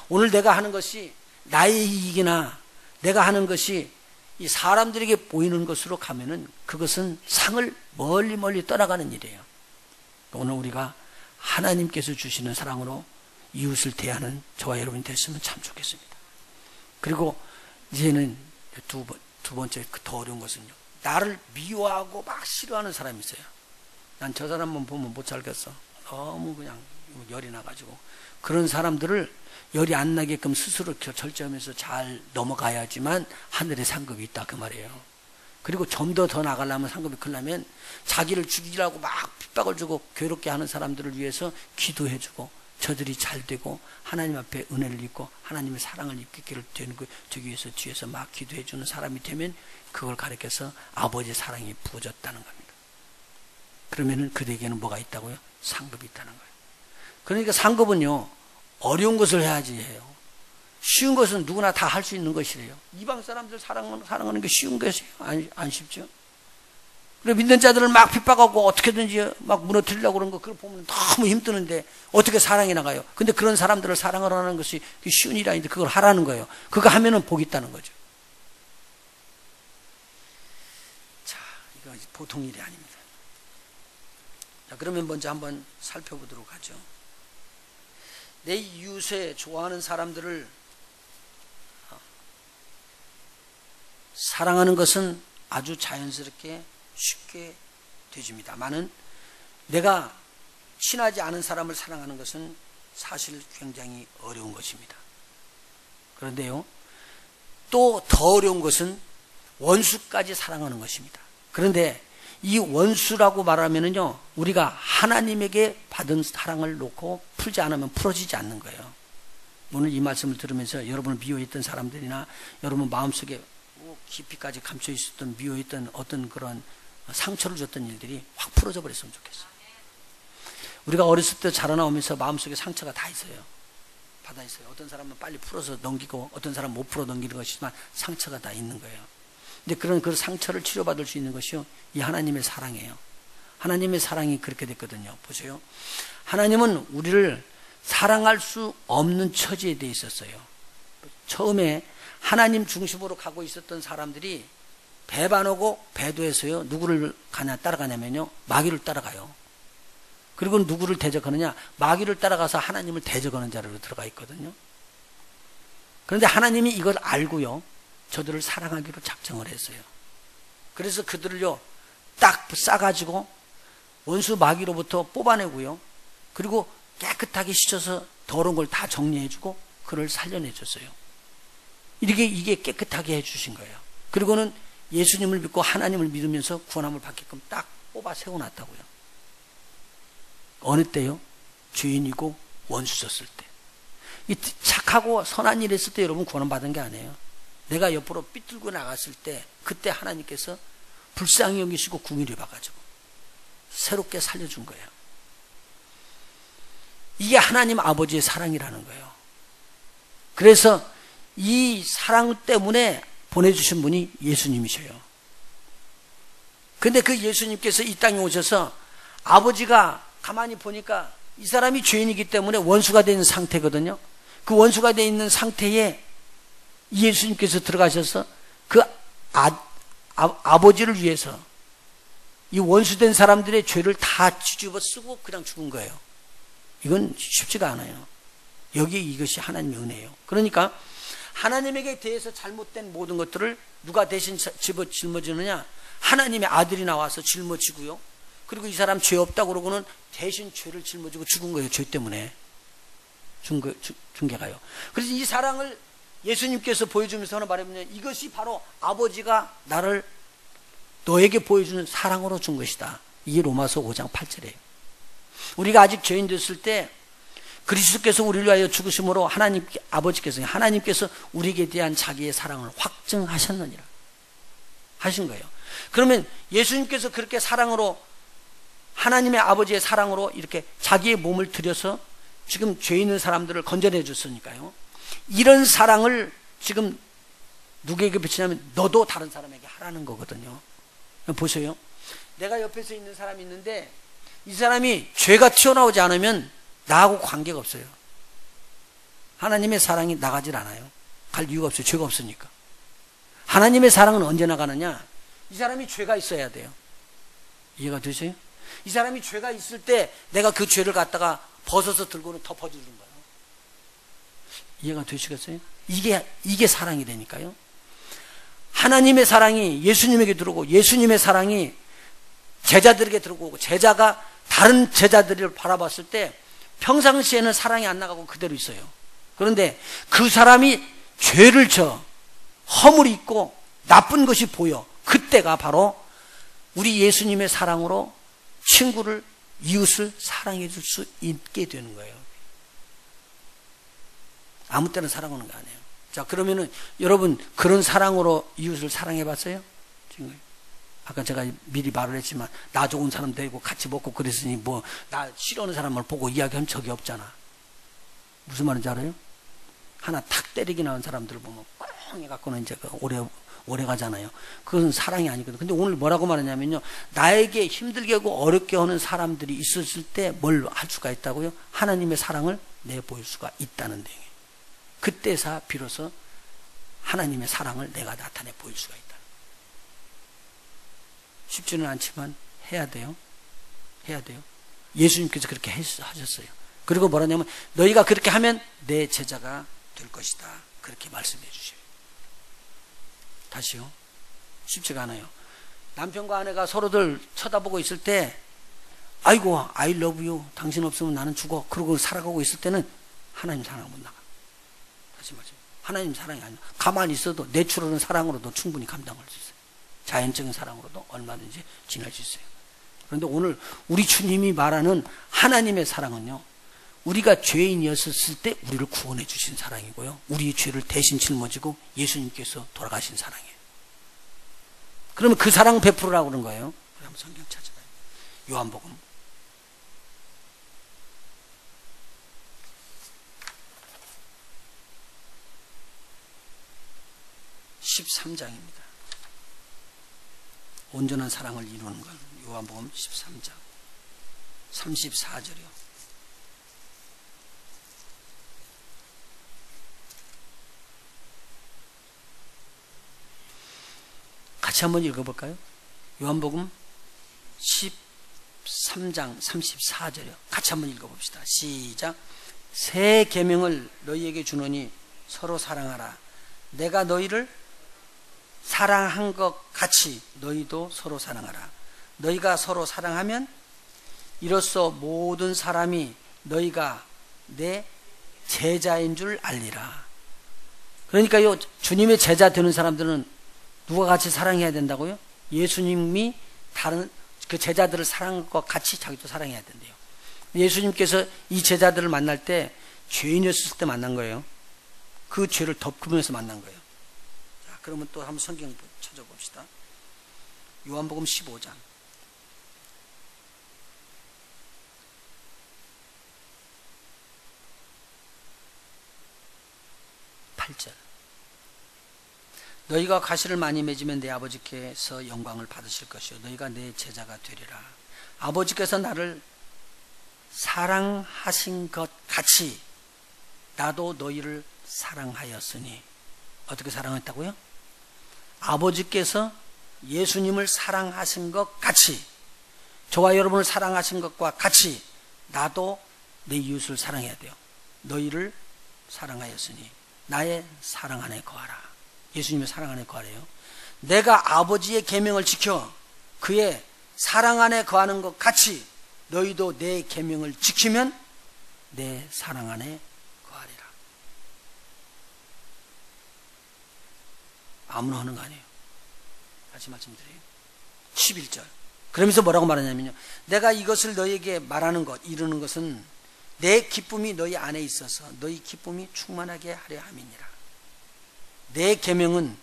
오늘 내가 하는 것이 나의 이익이나 내가 하는 것이 이 사람들에게 보이는 것으로 가면은 그것은 상을 멀리 떠나가는 일이에요. 오늘 우리가 하나님께서 주시는 사랑으로 이웃을 대하는 저와 여러분이 됐으면 참 좋겠습니다. 그리고 이제는 두 번째 더 어려운 것은요. 나를 미워하고 막 싫어하는 사람이 있어요. 난 저 사람만 보면 못 살겠어. 너무 그냥 열이 나가지고. 그런 사람들을 열이 안 나게끔 스스로 절제하면서 잘 넘어가야지만 하늘에 상급이 있다 그 말이에요. 그리고 좀 더 나가려면 상급이 크려면 자기를 죽이려고 막 핍박을 주고 괴롭게 하는 사람들을 위해서 기도해 주고 저들이 잘 되고 하나님 앞에 은혜를 입고 하나님의 사랑을 입게 되기 위해서 뒤에서 막 기도해 주는 사람이 되면 그걸 가리켜서 아버지의 사랑이 부어졌다는 겁니다. 그러면은 그들에게는 뭐가 있다고요? 상급이 있다는 거예요. 그러니까 상급은요, 어려운 것을 해야지 해요. 쉬운 것은 누구나 다 할 수 있는 것이래요. 이방 사람들 사랑하는 게 쉬운 것이에요. 안 쉽죠? 그리고 믿는 자들을 막 핍박하고 어떻게든지 막 무너뜨리려고 그러는 거, 그걸 보면 너무 힘드는데 어떻게 사랑이 나가요? 근데 그런 사람들을 사랑을 하는 것이 쉬운 일이 아닌데 그걸 하라는 거예요. 그거 하면은 복이 있다는 거죠. 자, 이거 보통 일이 아닙니다. 자, 그러면 먼저 한번 살펴보도록 하죠. 내 이웃에 좋아하는 사람들을 사랑하는 것은 아주 자연스럽게 쉽게 되집니다만은 내가 친하지 않은 사람을 사랑하는 것은 사실 굉장히 어려운 것입니다. 그런데요, 또 더 어려운 것은 원수까지 사랑하는 것입니다. 그런데 이 원수라고 말하면은요, 우리가 하나님에게 받은 사랑을 놓고 풀지 않으면 풀어지지 않는 거예요. 오늘 이 말씀을 들으면서 여러분을 미워했던 사람들이나 여러분 마음속에 깊이까지 감춰 있었던 미워했던 어떤 그런 상처를 줬던 일들이 확 풀어져 버렸으면 좋겠어요. 우리가 어렸을 때 자라나오면서 마음속에 상처가 다 있어요. 받아 있어요. 어떤 사람은 빨리 풀어서 넘기고 어떤 사람은 못 풀어 넘기는 것이지만 상처가 다 있는 거예요. 근데 그런 그 상처를 치료받을 수 있는 것이요, 이 하나님의 사랑이에요. 하나님의 사랑이 그렇게 됐거든요. 보세요. 하나님은 우리를 사랑할 수 없는 처지에 돼 있었어요. 처음에 하나님 중심으로 가고 있었던 사람들이 배반하고 배도해서요, 누구를 따라가냐면요, 마귀를 따라가요. 그리고 누구를 대적하느냐? 마귀를 따라가서 하나님을 대적하는 자리로 들어가 있거든요. 그런데 하나님이 이걸 알고요, 저들을 사랑하기로 작정을 했어요. 그래서 그들을요, 딱 싸가지고 원수 마귀로부터 뽑아내고요, 그리고 깨끗하게 씻어서 더러운 걸 다 정리해주고 그를 살려내줬어요. 이게 깨끗하게 해주신 거예요. 그리고는 예수님을 믿고 하나님을 믿으면서 구원함을 받게끔 딱 뽑아 세워놨다고요. 어느 때요? 죄인이고 원수였을 때. 이 착하고 선한 일 했을 때 여러분 구원을 받은 게 아니에요. 내가 옆으로 삐뚤고 나갔을 때 그때 하나님께서 불쌍히 여기시고 궁일이 봐가지고 새롭게 살려준 거예요. 이게 하나님 아버지의 사랑이라는 거예요. 그래서 이 사랑 때문에 보내주신 분이 예수님이셔요. 근데 그 예수님께서 이 땅에 오셔서 아버지가 가만히 보니까 이 사람이 죄인이기 때문에 원수가 되는 상태거든요. 그 원수가 되어 있는 상태에 예수님께서 들어가셔서 그 아버지를 위해서 이 원수된 사람들의 죄를 다 뒤집어 쓰고 그냥 죽은 거예요. 이건 쉽지가 않아요. 여기 이것이 하나님의 은혜예요. 그러니까 하나님에게 대해서 잘못된 모든 것들을 누가 대신 짊어지느냐? 하나님의 아들이 나와서 짊어지고요. 그리고 이 사람 죄 없다고 그러고는 대신 죄를 짊어지고 죽은 거예요. 죄 때문에 중개가요. 그래서 이 사랑을 예수님께서 보여주면서 하나 말해보면 이것이 바로 아버지가 나를 너에게 보여주는 사랑으로 준 것이다. 이게 로마서 5장 8절이에요. 우리가 아직 죄인 됐을 때 그리스도께서 우리를 위하여 죽으심으로 하나님께서 우리에게 대한 자기의 사랑을 확증하셨느니라 하신 거예요. 그러면 예수님께서 그렇게 사랑으로 하나님의 아버지의 사랑으로 이렇게 자기의 몸을 들여서 지금 죄 있는 사람들을 건져내 줬으니까요. 이런 사랑을 지금 누구에게 비치냐면 너도 다른 사람에게 하라는 거거든요. 보세요. 내가 옆에서 있는 사람이 있는데 이 사람이 죄가 튀어나오지 않으면 나하고 관계가 없어요. 하나님의 사랑이 나가질 않아요. 갈 이유가 없어요. 죄가 없으니까. 하나님의 사랑은 언제 나가느냐? 이 사람이 죄가 있어야 돼요. 이해가 되세요? 이 사람이 죄가 있을 때 내가 그 죄를 갖다가 벗어서 들고는 덮어주는 거예요. 이해가 되시겠어요? 이게 사랑이 되니까요. 하나님의 사랑이 예수님에게 들어오고 예수님의 사랑이 제자들에게 들어오고 제자가 다른 제자들을 바라봤을 때 평상시에는 사랑이 안 나가고 그대로 있어요. 그런데 그 사람이 죄를 져 허물이 있고 나쁜 것이 보여. 그때가 바로 우리 예수님의 사랑으로 친구를 이웃을 사랑해 줄 수 있게 되는 거예요. 아무 때나 사랑하는 거 아니에요. 자, 그러면은 여러분 그런 사랑으로 이웃을 사랑해 봤어요? 지금 아까 제가 미리 말을 했지만 나 좋은 사람 되고 같이 먹고 그랬으니 뭐 나 싫어하는 사람을 보고 이야기하면 적이 없잖아. 무슨 말인지 알아요? 하나 탁 때리기 나온 사람들을 보면 꽝 해갖고는 이제 오래 가잖아요. 그것은 사랑이 아니거든. 근데 오늘 뭐라고 말하냐면요. 나에게 힘들게 하고 어렵게 하는 사람들이 있었을 때 뭘 할 수가 있다고요? 하나님의 사랑을 내보일 수가 있다는 데. 그때서 비로소 하나님의 사랑을 내가 나타내 보일 수가 있다. 쉽지는 않지만 해야 돼요. 해야 돼요. 예수님께서 그렇게 하셨어요. 그리고 뭐라냐면 너희가 그렇게 하면 내 제자가 될 것이다. 그렇게 말씀해 주셔요. 다시요. 쉽지가 않아요. 남편과 아내가 서로들 쳐다보고 있을 때 아이고 I love you 당신 없으면 나는 죽어 그러고 살아가고 있을 때는 하나님 사랑 못 나가. 다시 말씀. 하나님 사랑이 아니야. 가만히 있어도 내추럴한 사랑으로도 충분히 감당할 수 있어요. 자연적인 사랑으로도 얼마든지 지낼 수 있어요. 그런데 오늘 우리 주님이 말하는 하나님의 사랑은요. 우리가 죄인이었을 때 우리를 구원해 주신 사랑이고요. 우리의 죄를 대신 짊어지고 예수님께서 돌아가신 사랑이에요. 그러면 그 사랑 베풀으라고 그런 거예요. 한번 성경 찾아봐요. 요한복음 13장입니다. 온전한 사랑을 이루는 것. 요한복음 13장 34절이요. 같이 한번 읽어볼까요? 요한복음 13장 34절이요. 같이 한번 읽어봅시다. 시작. 새 계명을 너희에게 주노니 서로 사랑하라. 내가 너희를 사랑한 것 같이 너희도 서로 사랑하라. 너희가 서로 사랑하면 이로써 모든 사람이 너희가 내 제자인 줄 알리라. 그러니까요, 주님의 제자 되는 사람들은 누가 같이 사랑해야 된다고요? 예수님이 다른 그 제자들을 사랑한 것 같이 자기도 사랑해야 된대요. 예수님께서 이 제자들을 만날 때 죄인이었을 때 만난 거예요. 그 죄를 덮으면서 만난 거예요. 자, 그러면 또 한번 성경 찾아봅시다. 요한복음 15장 8절. 너희가 가시를 많이 맺으면 내 아버지께서 영광을 받으실 것이요 너희가 내 제자가 되리라. 아버지께서 나를 사랑하신 것 같이 나도 너희를 사랑하였으니. 어떻게 사랑했다고요? 아버지께서 예수님을 사랑하신 것 같이 저와 여러분을 사랑하신 것과 같이 나도 내 이웃을 사랑해야 돼요. 너희를 사랑하였으니 나의 사랑 안에 거하라. 예수님의 사랑 안에 거하래요. 내가 아버지의 계명을 지켜 그의 사랑 안에 거하는 것 같이 너희도 내 계명을 지키면 내 사랑 안에 거하리라. 아무나 하는 거 아니에요. 다시 말씀드려요. 11절. 그러면서 뭐라고 말하냐면요. 내가 이것을 너희에게 말하는 것, 이루는 것은 내 기쁨이 너희 안에 있어서 너희 기쁨이 충만하게 하려 함이니라. 내 계명은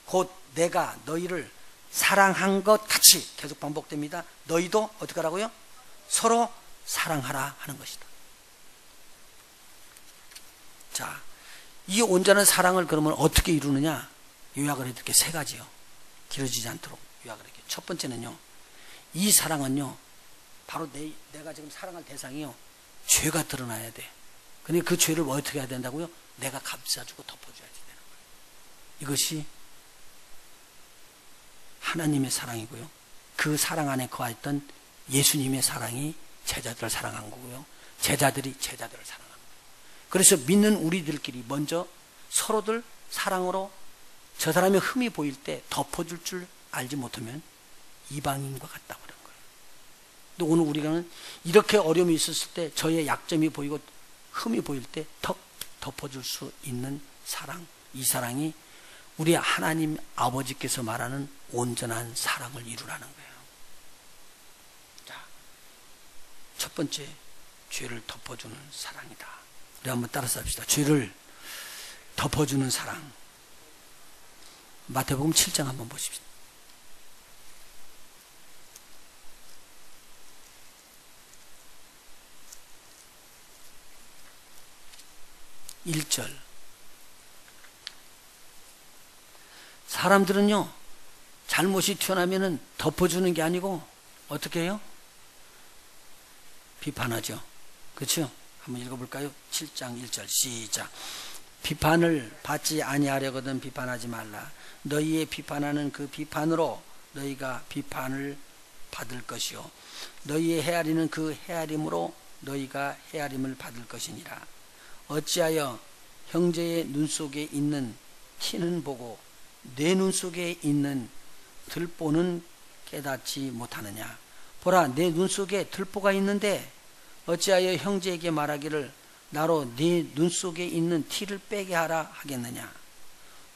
곧 내가 너희를 사랑한 것 같이, 계속 반복됩니다. 너희도 어떻게 하라고요? 서로 사랑하라 하는 것이다. 자, 이 온전한 사랑을 그러면 어떻게 이루느냐? 요약을 해드릴게요. 세 가지요. 길어지지 않도록 요약을 할게요. 첫 번째는요, 이 사랑은요, 바로 내가 지금 사랑할 대상이요, 죄가 드러나야 돼. 근데 그 죄를 어떻게 해야 된다고요? 내가 감싸주고 덮어줘야 되는 거예요. 이것이 하나님의 사랑이고요. 그 사랑 안에 거했던 예수님의 사랑이 제자들을 사랑한 거고요. 제자들이 제자들을 사랑한 거예요. 그래서 믿는 우리들끼리 먼저 서로들 사랑으로 저 사람의 흠이 보일 때 덮어줄 줄 알지 못하면 이방인과 같다고 그런 거예요. 또 오늘 우리가는 이렇게 어려움이 있었을 때 저의 약점이 보이고 흠이 보일 때 덮어줄 수 있는 사랑, 이 사랑이 우리 하나님 아버지께서 말하는 온전한 사랑을 이루라는 거예요. 자, 첫 번째, 죄를 덮어주는 사랑이다. 우리 한번 따라서 합시다. 죄를 덮어주는 사랑. 마태복음 7장 한번 보십시오. 1절. 사람들은요, 잘못이 튀어나오면 덮어주는 게 아니고 어떻게 해요? 비판하죠. 그렇죠? 한번 읽어볼까요? 7장 1절 시작. 비판을 받지 아니하려거든 비판하지 말라. 너희의 비판하는 그 비판으로 너희가 비판을 받을 것이요 너희의 헤아리는 그 헤아림으로 너희가 헤아림을 받을 것이니라. 어찌하여 형제의 눈 속에 있는 티는 보고 내 눈 속에 있는 들보는 깨닫지 못하느냐. 보라, 내 눈 속에 들보가 있는데 어찌하여 형제에게 말하기를 나로 네 눈 속에 있는 티를 빼게 하라 하겠느냐.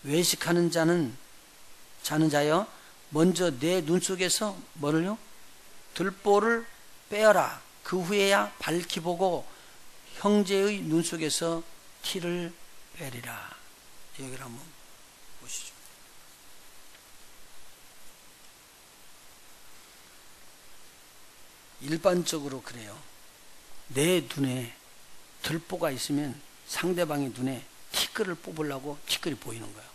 외식하는 자여 먼저 내 눈 속에서 뭐를요? 들보를 빼어라. 그 후에야 밝히 보고 형제의 눈 속에서 티를 빼리라. 여기를 한번 보시죠. 일반적으로 그래요. 내 눈에 들보가 있으면 상대방의 눈에 티끌을 뽑으려고 티끌이 보이는 거예요.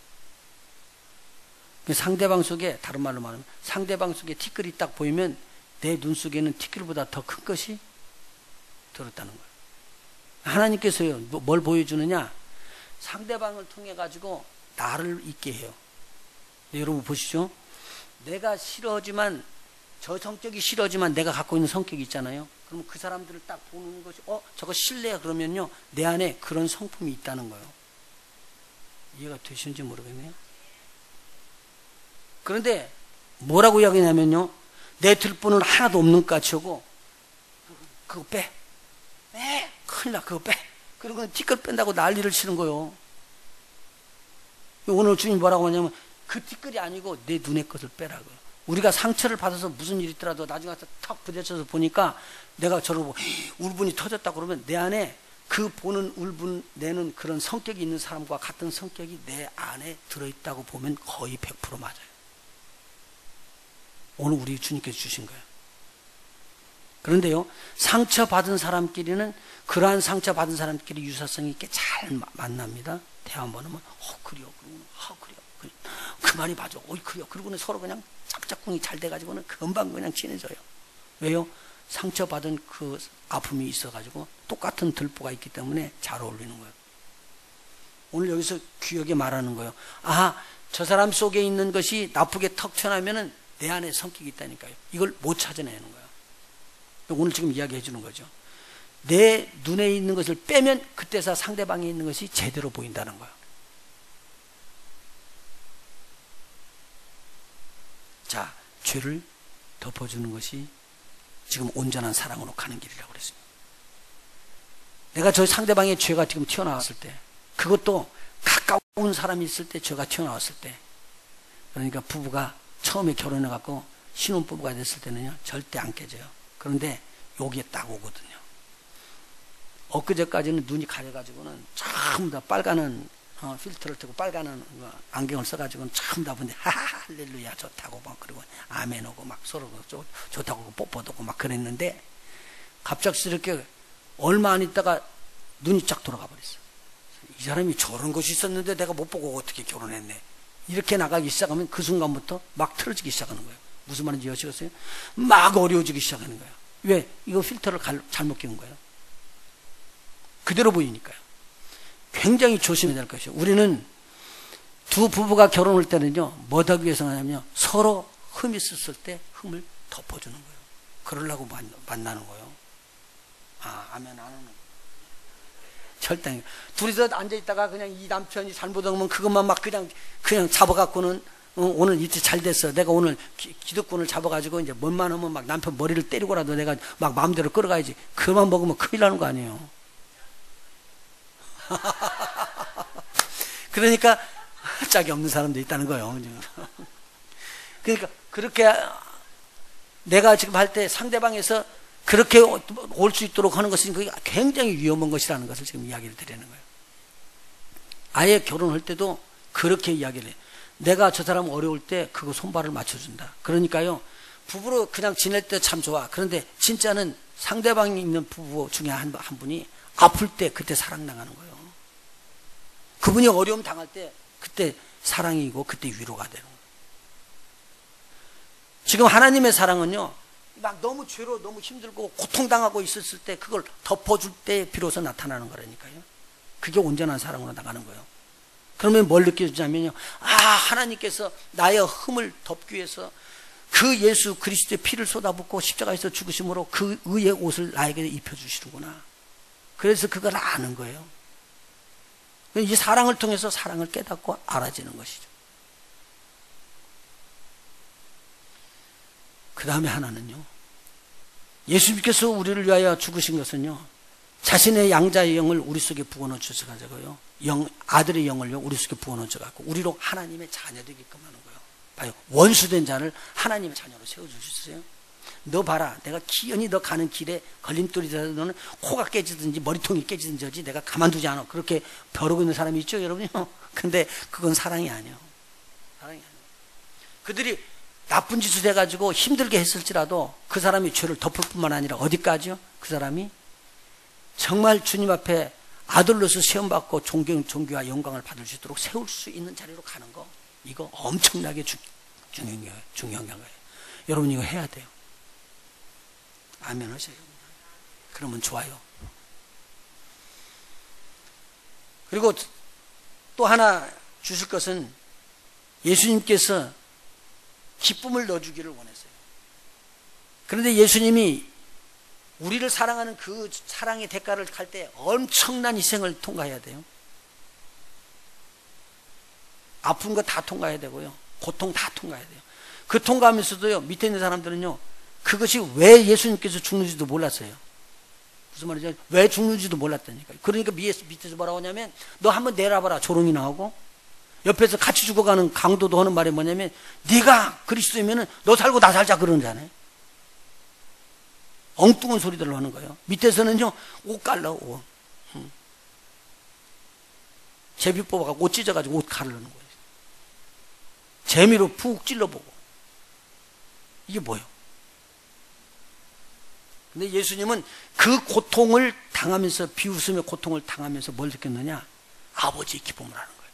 상대방 속에, 다른 말로 말하면 상대방 속에 티끌이 딱 보이면 내 눈 속에는 티끌보다 더 큰 것이 들었다는 거예요. 하나님께서요, 뭘 보여주느냐? 상대방을 통해 가지고 나를 있게 해요. 네, 여러분 보시죠. 내가 싫어하지만, 저 성격이 싫어지만 내가 갖고 있는 성격이 있잖아요. 그럼 그 사람들을 딱 보는 것이 저거 싫네요. 그러면요, 내 안에 그런 성품이 있다는 거예요. 이해가 되시는지 모르겠네요. 그런데 뭐라고 이야기냐면요, 내 들보는 하나도 없는 것 같이 하고 그거 빼. 큰일 나, 그거 빼. 그리고 티끌 뺀다고 난리를 치는 거예요. 오늘 주님 뭐라고 하냐면 그 티끌이 아니고 내 눈의 것을 빼라고요. 우리가 상처를 받아서 무슨 일이 있더라도 나중에 가서 탁 부딪혀서 보니까 내가 저를 보고 울분이 터졌다 그러면 내 안에 그 보는 울분 내는 그런 성격이 있는 사람과 같은 성격이 내 안에 들어있다고 보면 거의 100% 맞아요. 오늘 우리 주님께서 주신 거예요. 그런데요, 상처받은 사람끼리는 그러한 상처받은 사람끼리 유사성 있게 잘 만납니다. 대화 한번 하면 그래요. 그래요. 그만이 봐줘. 그래요. 그러고는 서로 그냥 짝짝꿍이 잘 돼가지고는 금방 그냥 친해져요. 왜요? 상처받은 그 아픔이 있어가지고 똑같은 들보가 있기 때문에 잘 어울리는 거예요. 오늘 여기서 귀하게 말하는 거예요. 저 사람 속에 있는 것이 나쁘게 턱 튀어나오면은 내 안에 성격이 있다니까요. 이걸 못 찾아내는 거예요. 오늘 지금 이야기해 주는 거죠. 내 눈에 있는 것을 빼면 그때서 상대방에 있는 것이 제대로 보인다는 거예요. 자, 죄를 덮어주는 것이 지금 온전한 사랑으로 가는 길이라고 그랬습니다. 내가 저 상대방의 죄가 지금 튀어나왔을 때, 그것도 가까운 사람이 있을 때 죄가 튀어나왔을 때, 그러니까 부부가 처음에 결혼해갖고 신혼부부가 됐을 때는요 절대 안 깨져요. 그런데 여기에 딱 오거든요. 엊그제까지는 눈이 가려가지고는 전부 다 빨간은 필터를 뜨고 빨간은 안경을 써가지고는 전부 다 본데 할렐루야 좋다고 막 그리고 아멘 오고 막 서로 좋다고 뽀뽀도 오고 막 그랬는데 갑작스럽게 얼마 안 있다가 눈이 쫙 돌아가 버렸어. 이 사람이 저런 것이 있었는데 내가 못 보고 어떻게 결혼했네. 이렇게 나가기 시작하면 그 순간부터 막 틀어지기 시작하는 거예요. 무슨 말인지 여시겠어요? 막 어려워지기 시작하는 거예요. 왜? 이거 필터를 잘못 끼운 거예요. 그대로 보이니까요. 굉장히 조심해야 될 것이요. 우리는 두 부부가 결혼할 때는요, 뭐 하기 위해서 하냐면요, 서로 흠이 있었을 때 흠을 덮어주는 거예요. 그러려고 만나는 거예요. 아멘 안 하는 거예요. 절대. 둘이서 앉아있다가 그냥 이 남편이 잘못하면 그것만 막 그냥 잡아갖고는 오늘 이틀 잘 됐어. 내가 오늘 기득권을 잡아가지고 이제 뭔만 하면 막 남편 머리를 때리고라도 내가 막 마음대로 끌어가야지. 그만 먹으면 큰일 나는 거 아니에요. 그러니까 짝이 없는 사람도 있다는 거예요. 그러니까 그렇게 내가 지금 할 때 상대방에서 그렇게 올 수 있도록 하는 것은 그게 굉장히 위험한 것이라는 것을 지금 이야기를 드리는 거예요. 아예 결혼할 때도 그렇게 이야기를 해요. 내가 저 사람 어려울 때 그거 손발을 맞춰준다. 그러니까요, 부부로 그냥 지낼 때 참 좋아. 그런데 진짜는 상대방이 있는 부부 중에 한 분이 아플 때 그때 사랑당하는 거예요. 그분이 어려움 당할 때 그때 사랑이고 그때 위로가 되는 거예요. 지금 하나님의 사랑은요, 막 너무 죄로 너무 힘들고 고통당하고 있었을 때 그걸 덮어줄 때 비로소 나타나는 거라니까요. 그게 온전한 사랑으로 나가는 거예요. 그러면 뭘 느껴지냐면요, 하나님께서 나의 흠을 덮기 위해서 그 예수 그리스도의 피를 쏟아붓고 십자가에서 죽으심으로 그 의의 옷을 나에게 입혀주시는구나. 그래서 그걸 아는 거예요. 이 사랑을 통해서 사랑을 깨닫고 알아지는 것이죠. 그 다음에 하나는요, 예수님께서 우리를 위하여 죽으신 것은요, 자신의 양자의 영을 우리 속에 부어넣어 주셔가지고요, 아들의 영을요 우리 속에 부어넣어 줘갖고 우리로 하나님의 자녀되게끔 하는 거예요. 봐요, 원수된 자를 하나님의 자녀로 세워주셨어요. 너 봐라, 내가 기연히 너 가는 길에 걸림돌이 되서 너는 코가 깨지든지 머리통이 깨지든지 하지 내가 가만두지 않아. 그렇게 벼르고 있는 사람이 있죠, 여러분요. 근데 그건 사랑이 아니에요. 사랑이 아니에요. 그들이 나쁜 짓을 해가지고 힘들게 했을지라도 그 사람이 죄를 덮을 뿐만 아니라 어디까지요? 그 사람이 정말 주님 앞에 아들로서 시험받고 존귀와 영광을 받을 수 있도록 세울 수 있는 자리로 가는 거, 이거 엄청나게 중요한 거예요. 여러분 이거 해야 돼요. 아멘 하세요. 그러면 좋아요. 그리고 또 하나 주실 것은 예수님께서 기쁨을 넣어주기를 원했어요. 그런데 예수님이 우리를 사랑하는 그 사랑의 대가를 갈 때 엄청난 희생을 통과해야 돼요. 아픈 거 다 통과해야 되고요, 고통 다 통과해야 돼요. 그 통과하면서도요, 밑에 있는 사람들은요, 그것이 왜 예수님께서 죽는지도 몰랐어요. 무슨 말이죠? 왜 죽는지도 몰랐다니까요. 그러니까 밑에서 뭐라고 하냐면, 너 한번 내려봐라, 조롱이 나오고, 옆에서 같이 죽어가는 강도도 하는 말이 뭐냐면, 네가 그리스도이면은 너 살고 나 살자 그러잖아요. 엉뚱한 소리들을 하는 거예요. 밑에서는요, 옷 갈라, 옷. 제비 뽑아가지고 옷 찢어가지고 옷 가르는 거예요. 재미로 푹 찔러보고. 이게 뭐예요? 근데 예수님은 그 고통을 당하면서, 비웃음의 고통을 당하면서 뭘 느꼈느냐? 아버지의 기쁨을 하는 거예요.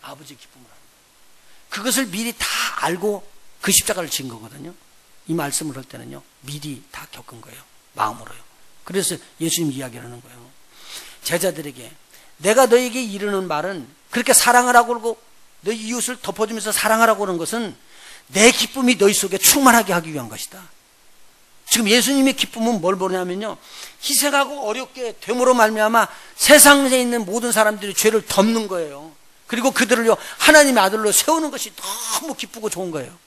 아버지의 기쁨을 하는 거예요. 그것을 미리 다 알고 그 십자가를 진 거거든요. 이 말씀을 할 때는요, 미리 다 겪은 거예요. 마음으로요. 그래서 예수님 이야기를 하는 거예요. 제자들에게 내가 너에게 이르는 말은, 그렇게 사랑하라고 그러고 너희 이웃을 덮어주면서 사랑하라고 하는 것은 내 기쁨이 너희 속에 충만하게 하기 위한 것이다. 지금 예수님의 기쁨은 뭘 보냐면요, 희생하고 어렵게 됨으로 말미암아 세상에 있는 모든 사람들이 죄를 덮는 거예요. 그리고 그들을요 하나님의 아들로 세우는 것이 너무 기쁘고 좋은 거예요.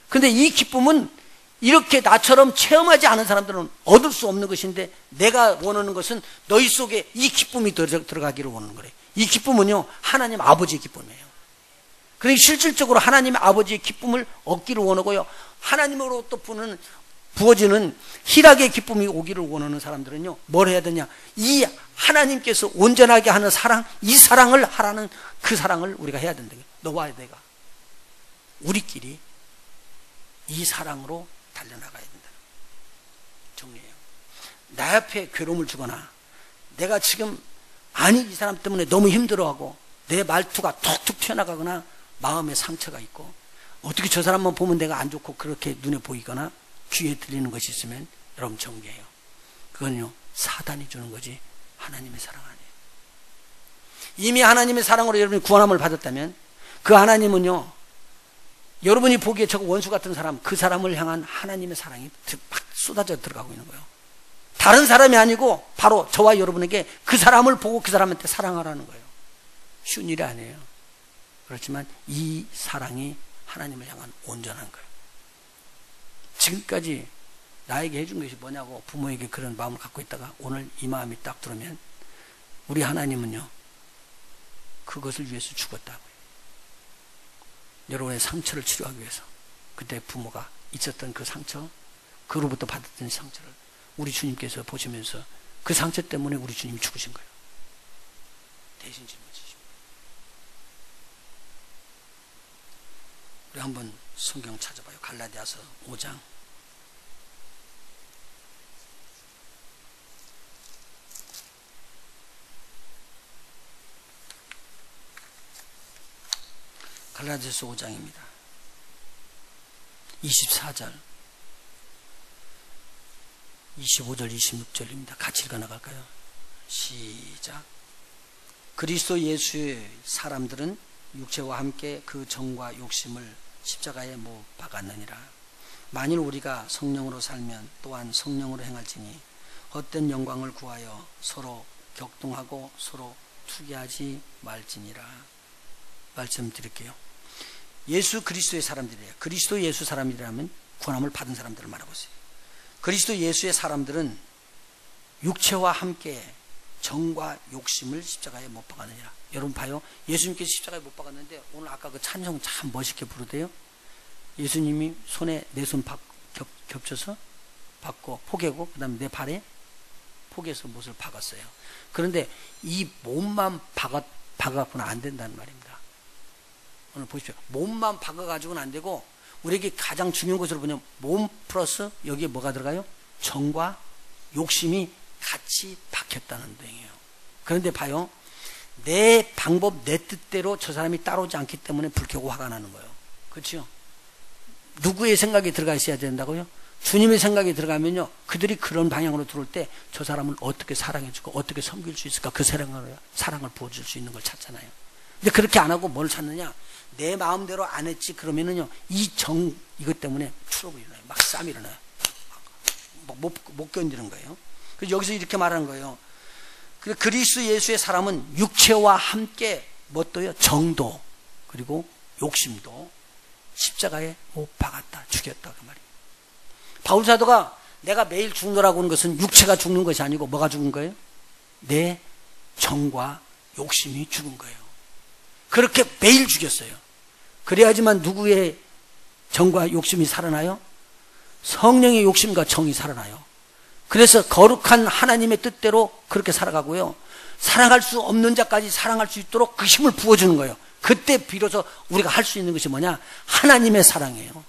근데 이 기쁨은 이렇게 나처럼 체험하지 않은 사람들은 얻을 수 없는 것인데, 내가 원하는 것은 너희 속에 이 기쁨이 들어가기를 원하는 거래요. 이 기쁨은요 하나님 아버지의 기쁨이에요. 그러니까 실질적으로 하나님의 아버지의 기쁨을 얻기를 원하고요, 하나님으로부터 부어지는 희락의 기쁨이 오기를 원하는 사람들은요 뭘 해야 되냐, 이 하나님께서 온전하게 하는 사랑, 이 사랑을 하라는 그 사랑을 우리가 해야 된다. 너와 내가 우리끼리 이 사랑으로 달려나가야 된다. 정리해요. 나 앞에 괴로움을 주거나, 내가 지금 이 사람 때문에 너무 힘들어하고 내 말투가 툭툭 튀어나가거나 마음에 상처가 있고, 어떻게 저 사람만 보면 내가 안 좋고 그렇게 눈에 보이거나 귀에 들리는 것이 있으면 여러분 정리해요. 그건요 사단이 주는 거지 하나님의 사랑 아니에요. 이미 하나님의 사랑으로 여러분이 구원함을 받았다면 그 하나님은요, 여러분이 보기에 저거 원수 같은 사람, 그 사람을 향한 하나님의 사랑이 막 쏟아져 들어가고 있는 거예요. 다른 사람이 아니고 바로 저와 여러분에게 그 사람을 보고 그 사람한테 사랑하라는 거예요. 쉬운 일이 아니에요. 그렇지만 이 사랑이 하나님을 향한 온전한 거예요. 지금까지 나에게 해준 것이 뭐냐고 부모에게 그런 마음을 갖고 있다가 오늘 이 마음이 딱 들으면, 우리 하나님은요 그것을 위해서 죽었다고요. 여러분의 상처를 치료하기 위해서. 그때 부모가 있었던 그 상처, 그로부터 받았던 상처를 우리 주님께서 보시면서 그 상처 때문에 우리 주님이 죽으신 거예요. 대신 짊어지십니다. 우리 한번 성경 찾아봐요. 갈라디아서 5장. 갈라디아서 5장입니다. 24절, 25절, 26절입니다. 같이 읽어나갈까요? 시작. 그리스도 예수의 사람들은 육체와 함께 그 정과 욕심을 십자가에 못 박았느니라. 만일 우리가 성령으로 살면 또한 성령으로 행할지니 헛된 영광을 구하여 서로 격동하고 서로 투기하지 말지니라. 말씀드릴게요. 예수 그리스도의 사람들이에요. 그리스도 예수 사람이라면 구원함을 받은 사람들을 말하고 있어요. 그리스도 예수의 사람들은 육체와 함께 정과 욕심을 십자가에 못 박았느니라. 여러분 봐요. 예수님께서 십자가에 못 박았는데 오늘 아까 그 찬송 참 멋있게 부르대요. 예수님이 손에 내 손 겹쳐서 박고 포개고 그 다음에 내 발에 포개서 못을 박았어요. 그런데 이 몸만 박아갖고는 안 된다는 말입니다. 오늘 보십시오. 몸만 박아가지고는 안 되고, 우리에게 가장 중요한 것으로 보면 몸 플러스 여기에 뭐가 들어가요? 정과 욕심이 같이 박혔다는 내용이에요. 그런데 봐요. 내 방법, 내 뜻대로 저 사람이 따라오지 않기 때문에 불쾌하고 화가 나는 거예요. 그렇죠? 누구의 생각이 들어가 있어야 된다고요? 주님의 생각이 들어가면요, 그들이 그런 방향으로 들어올 때 저 사람을 어떻게 사랑해주고 어떻게 섬길 수 있을까, 그 사랑을 부어줄 수 있는 걸 찾잖아요. 근데 그렇게 안 하고 뭘 찾느냐? 내 마음대로 안 했지 그러면은요, 이것 때문에 트러블이 일어나요. 막 싸움이 일어나요. 못 견디는 거예요. 그래서 여기서 이렇게 말하는 거예요. 그리스도 예수의 사람은 육체와 함께 뭣도요? 정도 그리고 욕심도 십자가에 못 박았다, 죽였다, 그 말이에요. 바울 사도가 내가 매일 죽노라고 하는 것은 육체가 죽는 것이 아니고 뭐가 죽은 거예요? 내 정과 욕심이 죽은 거예요. 그렇게 매일 죽였어요. 그래야지만 누구의 정과 욕심이 살아나요? 성령의 욕심과 정이 살아나요. 그래서 거룩한 하나님의 뜻대로 그렇게 살아가고요, 사랑할 수 없는 자까지 사랑할 수 있도록 그 힘을 부어주는 거예요. 그때 비로소 우리가 할 수 있는 것이 뭐냐? 하나님의 사랑이에요.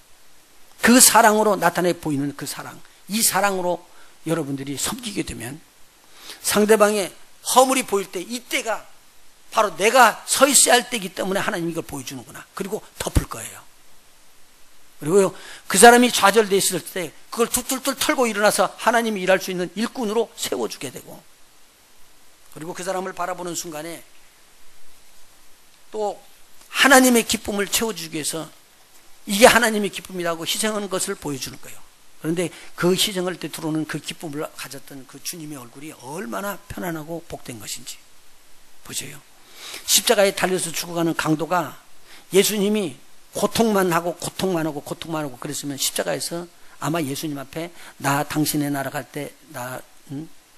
그 사랑으로 나타내 보이는 그 사랑, 이 사랑으로 여러분들이 섬기게 되면 상대방의 허물이 보일 때, 이때가 바로 내가 서 있어야 할 때이기 때문에 하나님이 이걸 보여주는구나. 그리고 덮을 거예요. 그리고요, 그 사람이 좌절되어 있을 때 그걸 툭툭툭 털고 일어나서 하나님이 일할 수 있는 일꾼으로 세워주게 되고, 그리고 그 사람을 바라보는 순간에 또 하나님의 기쁨을 채워주기 위해서 이게 하나님의 기쁨이라고 희생하는 것을 보여주는 거예요. 그런데 그 희생할 때 들어오는 그 기쁨을 가졌던 그 주님의 얼굴이 얼마나 편안하고 복된 것인지 보세요. 십자가에 달려서 죽어가는 강도가 예수님이 고통만 하고 그랬으면 십자가에서 아마 예수님 앞에 나 당신의 나라 갈 때 나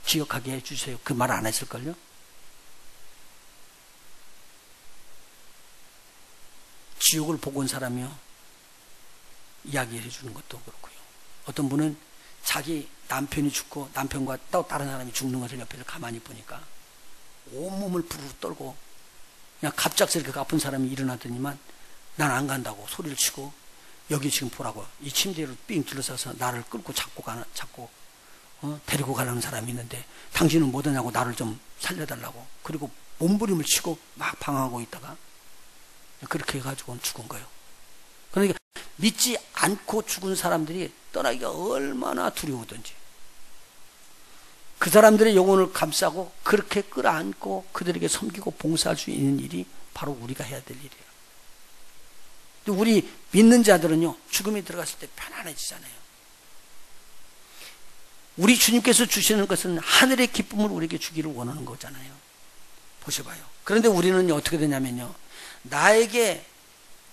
기억하게 해주세요 그 말 안 했을걸요. 지옥을 보고 온 사람이요 이야기해 주는 것도 그렇고요. 어떤 분은 자기 남편이 죽고 남편과 또 다른 사람이 죽는 것을 옆에서 가만히 보니까 온몸을 부르르 떨고 그냥 갑작스럽게 아픈 사람이 일어나더니만 난 안 간다고 소리를 치고 여기 지금 보라고 이 침대로 삥 둘러싸서 나를 끌고 잡고 데리고 가려는 사람이 있는데 당신은 못 오냐고 나를 좀 살려달라고 그리고 몸부림을 치고 막 방황하고 있다가 그렇게 해가지고 죽은 거예요. 그러니까 믿지 않고 죽은 사람들이 떠나기가 얼마나 두려우던지 그 사람들의 영혼을 감싸고 그렇게 끌어안고 그들에게 섬기고 봉사할 수 있는 일이 바로 우리가 해야 될 일이에요. 우리 믿는 자들은요 죽음에 들어갔을 때 편안해지잖아요. 우리 주님께서 주시는 것은 하늘의 기쁨을 우리에게 주기를 원하는 거잖아요. 보셔봐요. 그런데 우리는 어떻게 되냐면요 나에게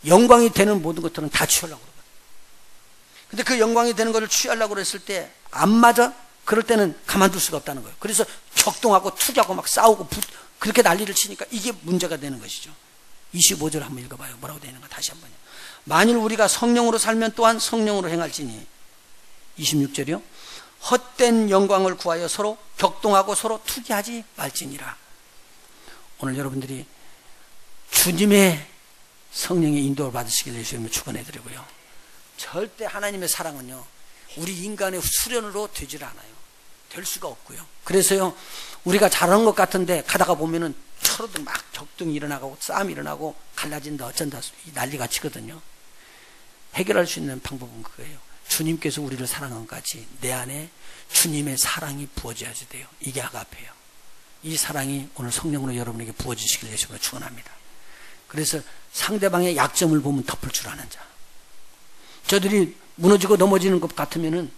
영광이 되는 모든 것들은 다 취하려고 그러거든요. 근데 그 영광이 되는 것을 취하려고 그랬을 때 안 맞아? 그럴 때는 가만둘 수가 없다는 거예요. 그래서 격동하고 투기하고 막 싸우고 그렇게 난리를 치니까 이게 문제가 되는 것이죠. 25절 한번 읽어봐요. 뭐라고 되어 있는가 다시 한번요. 만일 우리가 성령으로 살면 또한 성령으로 행할지니 26절이요. 헛된 영광을 구하여 서로 격동하고 서로 투기하지 말지니라. 오늘 여러분들이 주님의 성령의 인도를 받으시기를 예수님을 축원해드리고요. 절대 하나님의 사랑은요 우리 인간의 수련으로 되질 않아요. 될 수가 없고요. 그래서요 우리가 잘하는 것 같은데 가다가 보면은 서로도 막 격동이 일어나고 싸움이 일어나고 갈라진다 어쩐다 난리가 치거든요. 해결할 수 있는 방법은 그거예요. 주님께서 우리를 사랑한 것 같이 내 안에 주님의 사랑이 부어져야 돼요. 이게 아가페예요. 이 사랑이 오늘 성령으로 여러분에게 부어지시길 예수님으로 축원합니다. 그래서 상대방의 약점을 보면 덮을 줄 아는 자, 저들이 무너지고 넘어지는 것 같으면은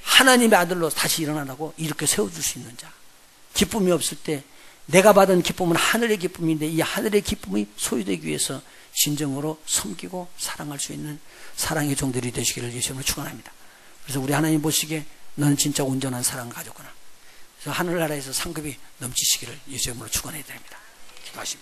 하나님의 아들로 다시 일어나라고 이렇게 세워줄 수 있는 자, 기쁨이 없을 때 내가 받은 기쁨은 하늘의 기쁨인데 이 하늘의 기쁨이 소유되기 위해서 진정으로 섬기고 사랑할 수 있는 사랑의 종들이 되시기를 예수님으로 축원합니다. 그래서 우리 하나님 보시기에 너는 진짜 온전한 사랑을 가졌구나. 그래서 하늘나라에서 상급이 넘치시기를 예수님으로 축원해야 됩니다. 기도하십니다.